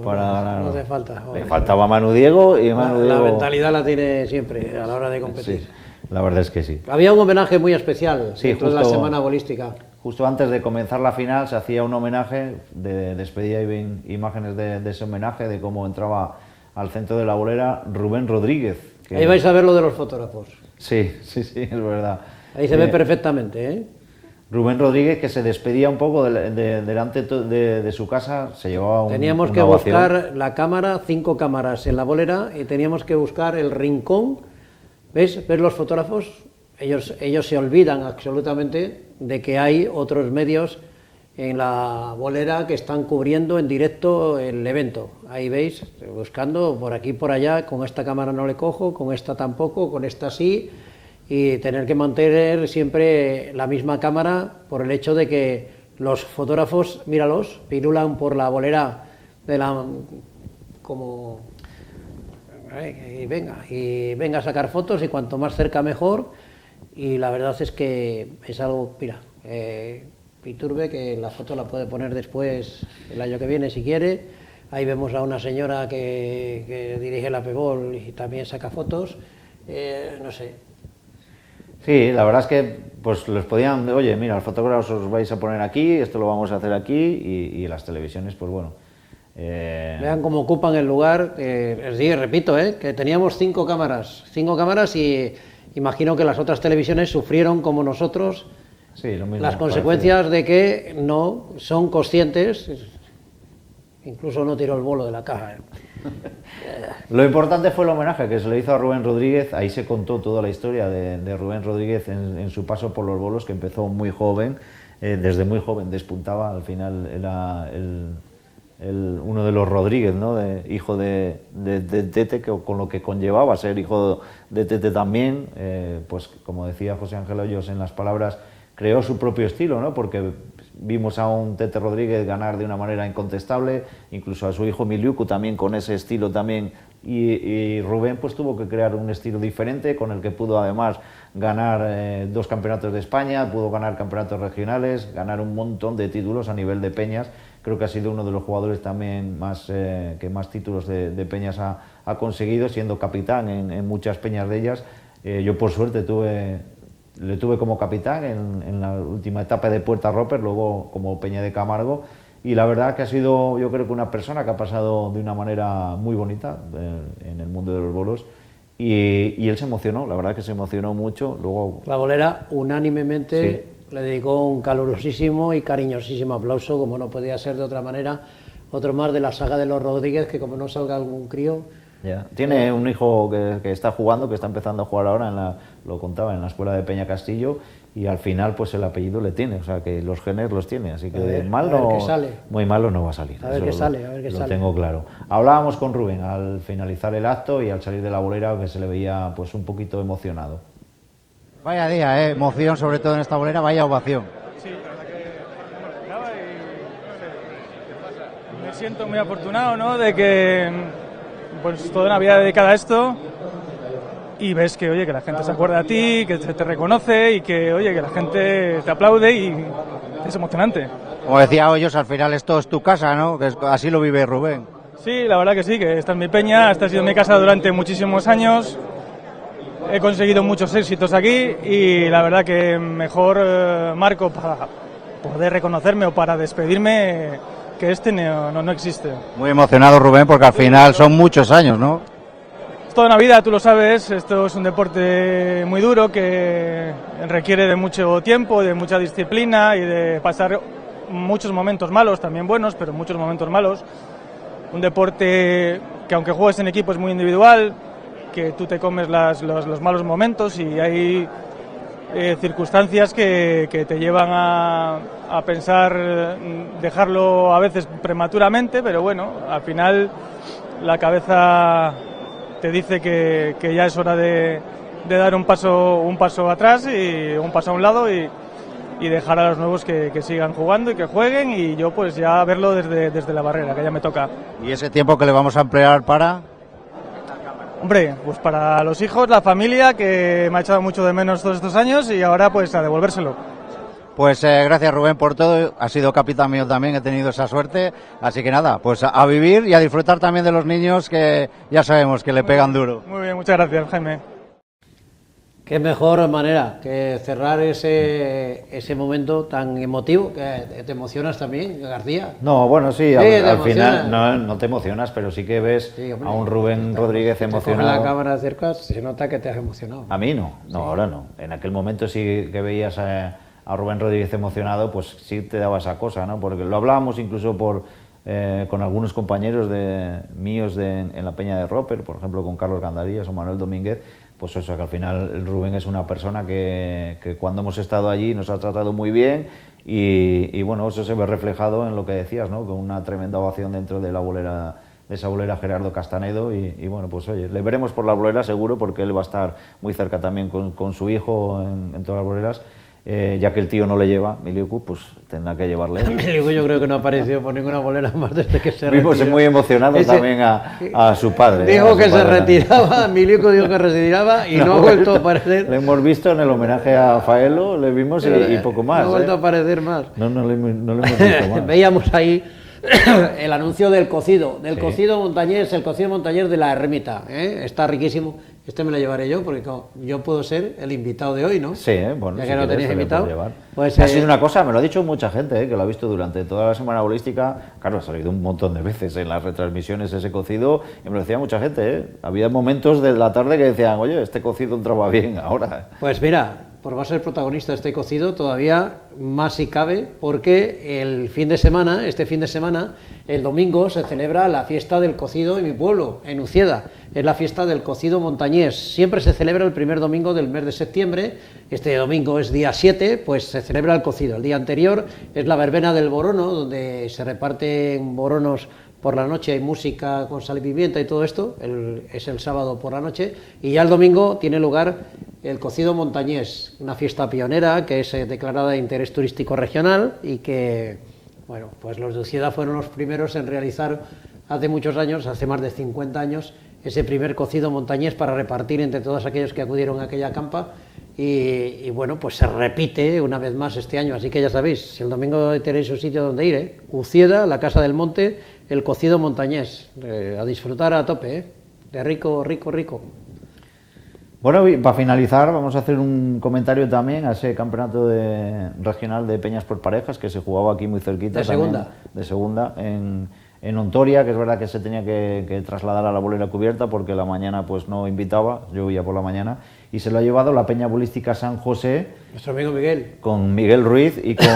para ganar. No hace falta. Le faltaba Manu Diego y Manu Diego... La mentalidad la tiene siempre a la hora de competir. Sí, la verdad es que sí. Había un homenaje muy especial dentro de la semana bolística. Justo antes de comenzar la final se hacía un homenaje de despedida y imágenes de ese homenaje, de cómo entraba al centro de la bolera Rubén Rodríguez. Ahí vais a ver lo de los fotógrafos. Sí, es verdad. Ahí se ve perfectamente, ¿eh? Rubén Rodríguez, que se despedía un poco delante de su casa, se llevaba Teníamos que buscar la cámara, 5 cámaras en la bolera, y teníamos que buscar el rincón. ¿Ves los fotógrafos? Ellos se olvidan absolutamente de que hay otros medios en la bolera que están cubriendo en directo el evento. Ahí veis, buscando por aquí y por allá, con esta cámara no le cojo, con esta tampoco, con esta sí, y tener que mantener siempre la misma cámara por el hecho de que los fotógrafos, míralos, pirulan por la bolera de la... como... y venga a sacar fotos, y cuanto más cerca mejor, y la verdad es que es algo, mira, Iturbe, que la foto la puede poner después el año que viene si quiere. Ahí vemos a una señora que dirige la Pebol y también saca fotos, no sé. Sí, la verdad es que pues les podían, oye, mira, los fotógrafos os vais a poner aquí, esto lo vamos a hacer aquí, y las televisiones, pues bueno. Vean cómo ocupan el lugar, les digo, repito, que teníamos 5 cámaras y imagino que las otras televisiones sufrieron como nosotros las consecuencias de que no son conscientes, incluso no tiró el bolo de la caja. Lo importante fue el homenaje que se le hizo a Rubén Rodríguez. Ahí se contó toda la historia de Rubén Rodríguez en su paso por los bolos, que empezó muy joven, desde muy joven despuntaba, al final era uno de los Rodríguez, ¿no? Hijo de Tete, con lo que conllevaba ser hijo de Tete también, pues como decía José Ángel Hoyos en las palabras, creó su propio estilo, ¿no? Porque vimos a un Tete Rodríguez ganar de una manera incontestable, incluso a su hijo Miliuku también con ese estilo también, y Rubén pues tuvo que crear un estilo diferente con el que pudo además ganar 2 campeonatos de España, pudo ganar campeonatos regionales, ganar un montón de títulos a nivel de peñas. Creo que ha sido uno de los jugadores también que más títulos de peñas ha conseguido, siendo capitán en muchas peñas de ellas. Yo por suerte le tuve como capitán en la última etapa de Puerta Roper, luego como Peña de Camargo, y la verdad que ha sido, yo creo que una persona que ha pasado de una manera muy bonita en el mundo de los bolos, y él se emocionó, la verdad que se emocionó mucho. Luego la bolera unánimemente le dedicó un calurosísimo y cariñosísimo aplauso, como no podía ser de otra manera. Otro más de la saga de los Rodríguez, que como no salga algún crío... Tiene un hijo que está jugando, que está empezando a jugar ahora, lo contaba, en la escuela de Peña Castillo, y al final pues el apellido le tiene, o sea que los genes los tiene, así que muy malo no va a salir. A ver qué sale. Lo tengo claro. Hablábamos con Rubén al finalizar el acto y al salir de la bolera, que se le veía pues un poquito emocionado. Vaya día, emoción sobre todo en esta bolera, vaya ovación. Sí, la verdad que me siento muy afortunado, ¿no? De que pues toda una vida dedicada a esto, y ves que, oye, que la gente se acuerda de ti, que te reconoce, y que, oye, que la gente te aplaude, y es emocionante. Como decía Hoyos, al final esto es tu casa, ¿no? Que así lo vive Rubén. Sí, la verdad que sí, que esta es mi peña, esta ha sido mi casa durante muchísimos años. He conseguido muchos éxitos aquí, y la verdad que mejor marco para poder reconocerme o para despedirme que este no existe. Muy emocionado Rubén, porque al final son muchos años, ¿no? Es toda una vida, tú lo sabes, esto es un deporte muy duro que requiere de mucho tiempo, de mucha disciplina y de pasar muchos momentos malos, también buenos, pero muchos momentos malos. Un deporte que aunque juegues en equipo es muy individual, que tú te comes los malos momentos, y hay circunstancias que te llevan a pensar dejarlo a veces prematuramente, pero bueno, al final la cabeza te dice que ya es hora de dar un paso atrás y un paso a un lado, y dejar a los nuevos que sigan jugando y que jueguen, y yo pues ya verlo desde la barrera, que ya me toca. ¿Y ese tiempo que le vamos a emplear para...? Hombre, pues para los hijos, la familia, que me ha echado mucho de menos todos estos años, y ahora pues a devolvérselo. Pues gracias Rubén por todo, has sido capitán mío también, he tenido esa suerte, así que nada, pues a vivir y a disfrutar también de los niños, que ya sabemos que le pegan duro. Muy bien, muchas gracias, Jaime. Qué mejor manera que cerrar ese momento tan emotivo, que te emocionas también, García. No, bueno, sí, al final no te emocionas, pero sí que ves a un Rubén Rodríguez emocionado. Con la cámara cerca se nota que te has emocionado. A mí no, ahora no. En aquel momento sí que veías a Rubén Rodríguez emocionado, pues sí te daba esa cosa, ¿no? Porque lo hablábamos incluso con algunos compañeros míos en la Peña de Roper, por ejemplo con Carlos Gandarillas o Manuel Domínguez. Pues eso, que al final Rubén es una persona que cuando hemos estado allí nos ha tratado muy bien, y bueno, eso se ve reflejado en lo que decías, ¿no? Con una tremenda ovación dentro de la bolera esa bolera Gerardo Castanedo y bueno, pues oye, le veremos por la bolera seguro porque él va a estar muy cerca también con su hijo en todas las boleras. Ya que el tío no le lleva, Miliuku, pues tendrá que llevarle. Miliuku yo creo que no apareció por ninguna bolera más desde que se retiró. Vimos muy emocionado también a su padre. Dijo que se retiraba, Miliuku dijo que retiraba y no ha vuelto a aparecer. Le hemos visto en el homenaje a Faelo, le vimos y poco más. No ha vuelto a aparecer más. No le hemos visto más. Veíamos ahí el anuncio del cocido montañés, el cocido montañés de la ermita, está riquísimo. Este me lo llevaré yo, porque yo puedo ser el invitado de hoy, ¿no? Sí, bueno, ya que no tenéis invitado. Pues ha sido una cosa, me lo ha dicho mucha gente, que lo ha visto durante toda la semana bolística. Claro, ha salido un montón de veces en las retransmisiones ese cocido, y me lo decía mucha gente, Había momentos de la tarde que decían, oye, este cocido entraba bien ahora. Pues mira, por va a ser protagonista este cocido todavía más si cabe, porque este fin de semana, el domingo, se celebra la fiesta del cocido en mi pueblo, en Ucieda. Es la fiesta del cocido montañés. Siempre se celebra el primer domingo del mes de septiembre. Este domingo es día 7, pues se celebra el cocido. El día anterior es la verbena del Borono, donde se reparten boronos por la noche, hay música con sal y pimienta y todo esto, es el sábado por la noche, y ya el domingo tiene lugar el cocido montañés, una fiesta pionera que es declarada de interés turístico regional y que, bueno, pues los de Ucieda fueron los primeros en realizar hace muchos años, hace más de 50 años, ese primer cocido montañés para repartir entre todos aquellos que acudieron a aquella campa. Y bueno, pues se repite una vez más este año, así que ya sabéis, si el domingo tenéis un sitio donde ir, Ucieda, la Casa del Monte, el cocido montañés, a disfrutar a tope, de rico. Bueno, y para finalizar vamos a hacer un comentario también a ese campeonato regional de peñas por parejas que se jugaba aquí muy cerquita. De segunda, en Ontoria, que es verdad que se tenía que trasladar a la bolera cubierta porque la mañana pues no invitaba, llovía por la mañana, y se lo ha llevado la Peña Bolística San José. Nuestro amigo Miguel. Con Miguel Ruiz y con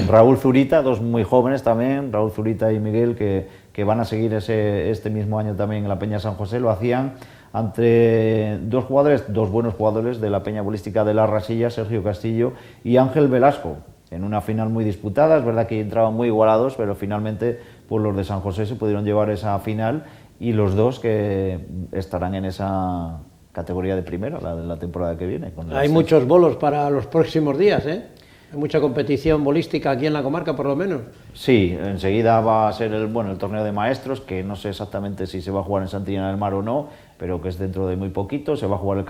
Raúl Zurita, dos muy jóvenes también, Raúl Zurita y Miguel, que van a seguir este mismo año también en la Peña San José. Lo hacían entre dos buenos jugadores de la Peña Bolística de La Rasilla, Sergio Castillo y Ángel Velasco, en una final muy disputada. Es verdad que entraban muy igualados, pero finalmente pues los de San José se pudieron llevar esa final, y los dos que estarán en esa categoría de primera la temporada que viene. Hay muchos bolos para los próximos días, Hay mucha competición bolística aquí en la comarca, por lo menos. Sí, enseguida va a ser el torneo de maestros, que no sé exactamente si se va a jugar en Santillana del Mar o no, pero que es dentro de muy poquito. Se va a jugar el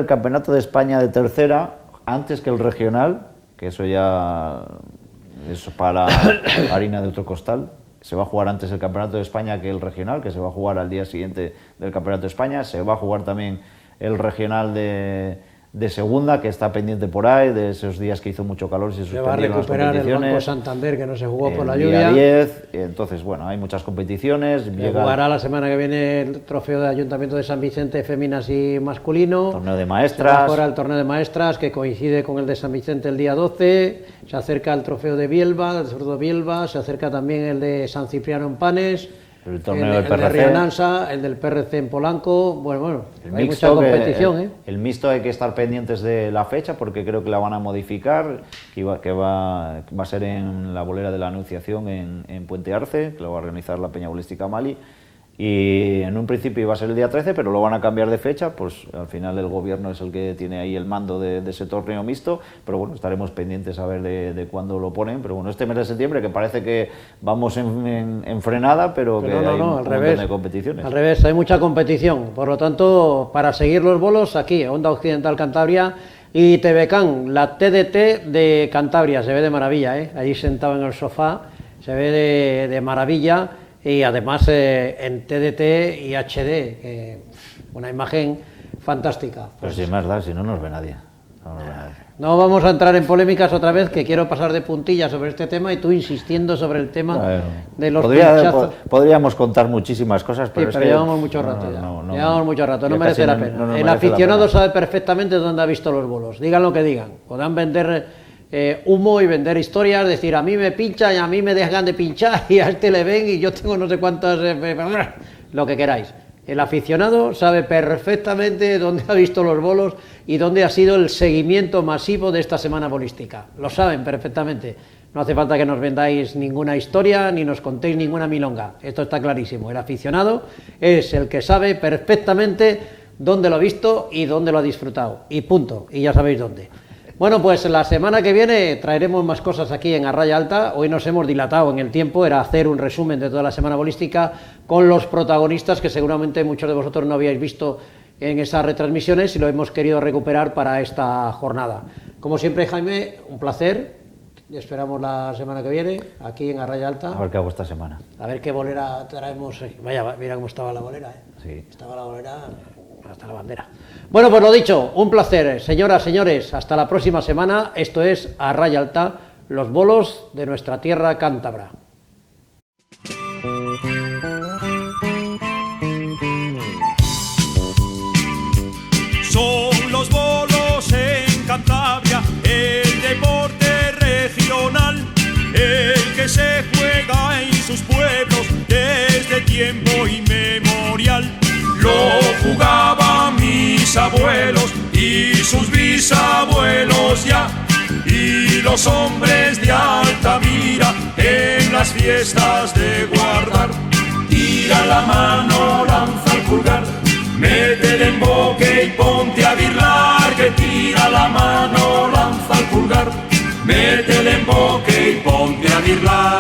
campeonato de España de tercera antes que el regional, que eso ya es para harina de otro costal. Se va a jugar antes el campeonato de España que el regional, que se va a jugar al día siguiente del campeonato de España. Se va a jugar también el regional de segunda, que está pendiente por ahí, de esos días que hizo mucho calor y se suspendieron las competiciones. Se va a recuperar el Banco Santander, que no se jugó por la lluvia. Día 10, entonces, hay muchas competiciones. Jugará la semana que viene el trofeo de Ayuntamiento de San Vicente, féminas y masculino. Torneo de maestras. Se va a jugar el torneo de maestras, que coincide con el de San Vicente el día 12. Se acerca el trofeo de Bielba, se acerca también el de San Cipriano en Panes. El torneo del PRC. El de Rianansa, el del PRC en Polanco. Bueno, hay mucha competición. El mixto hay que estar pendientes de la fecha porque creo que la van a modificar, que va a ser en la bolera de la Anunciación en Puente Arce, que lo va a organizar la Peña Bolística Mali. Y en un principio iba a ser el día 13, pero lo van a cambiar de fecha, pues al final el gobierno es el que tiene ahí el mando de ese torneo mixto, pero estaremos pendientes a ver de cuándo lo ponen. Pero este mes de septiembre, que parece que vamos en frenada, pero que hay un montón de competiciones. Al revés, hay mucha competición, por lo tanto, para seguir los bolos, aquí, Onda Occidental Cantabria y TVCAN, la TDT de Cantabria, se ve de maravilla, allí sentado en el sofá, se ve de maravilla. Y además en TDT y HD, una imagen fantástica. Pues sin más dar, si no nos ve nadie. No vamos a entrar en polémicas otra vez, que quiero pasar de puntilla sobre este tema y tú insistiendo sobre el tema de los pinchazos. Podríamos contar muchísimas cosas, pero, pero llevamos mucho rato llevamos mucho rato, no merece la pena. El aficionado sabe perfectamente dónde ha visto los bolos, digan lo que digan, podrán vender humo y vender historias, decir a mí me pinchan y a mí me dejan de pinchar y a este le ven y yo tengo no sé cuántas, lo que queráis. El aficionado sabe perfectamente dónde ha visto los bolos y dónde ha sido el seguimiento masivo de esta semana bolística. Lo saben perfectamente. No hace falta que nos vendáis ninguna historia ni nos contéis ninguna milonga. Esto está clarísimo. El aficionado es el que sabe perfectamente dónde lo ha visto y dónde lo ha disfrutado. Y punto. Y ya sabéis dónde. Bueno, pues la semana que viene traeremos más cosas aquí en A Raya Alta. Hoy nos hemos dilatado en el tiempo, era hacer un resumen de toda la semana bolística con los protagonistas que seguramente muchos de vosotros no habíais visto en esas retransmisiones y lo hemos querido recuperar para esta jornada. Como siempre, Jaime, un placer. Esperamos la semana que viene aquí en A Raya Alta. A ver qué hago esta semana. A ver qué bolera traemos. Vaya, mira cómo estaba la bolera. Sí. Estaba la bolera hasta la bandera. Bueno, pues lo dicho, un placer, señoras, señores. Hasta la próxima semana. Esto es A Raya Alta, los bolos de nuestra tierra cántabra. Son los bolos en Cantabria, el deporte regional, el que se juega en sus pueblos desde tiempo inmemorial. Lo jugaban mis abuelos y sus bisabuelos ya, y los hombres de Altamira en las fiestas de guardar. Tira la mano, lanza el pulgar, mete el emboque y ponte a birlar, que tira la mano, lanza el pulgar, mete el emboque y ponte a birlar.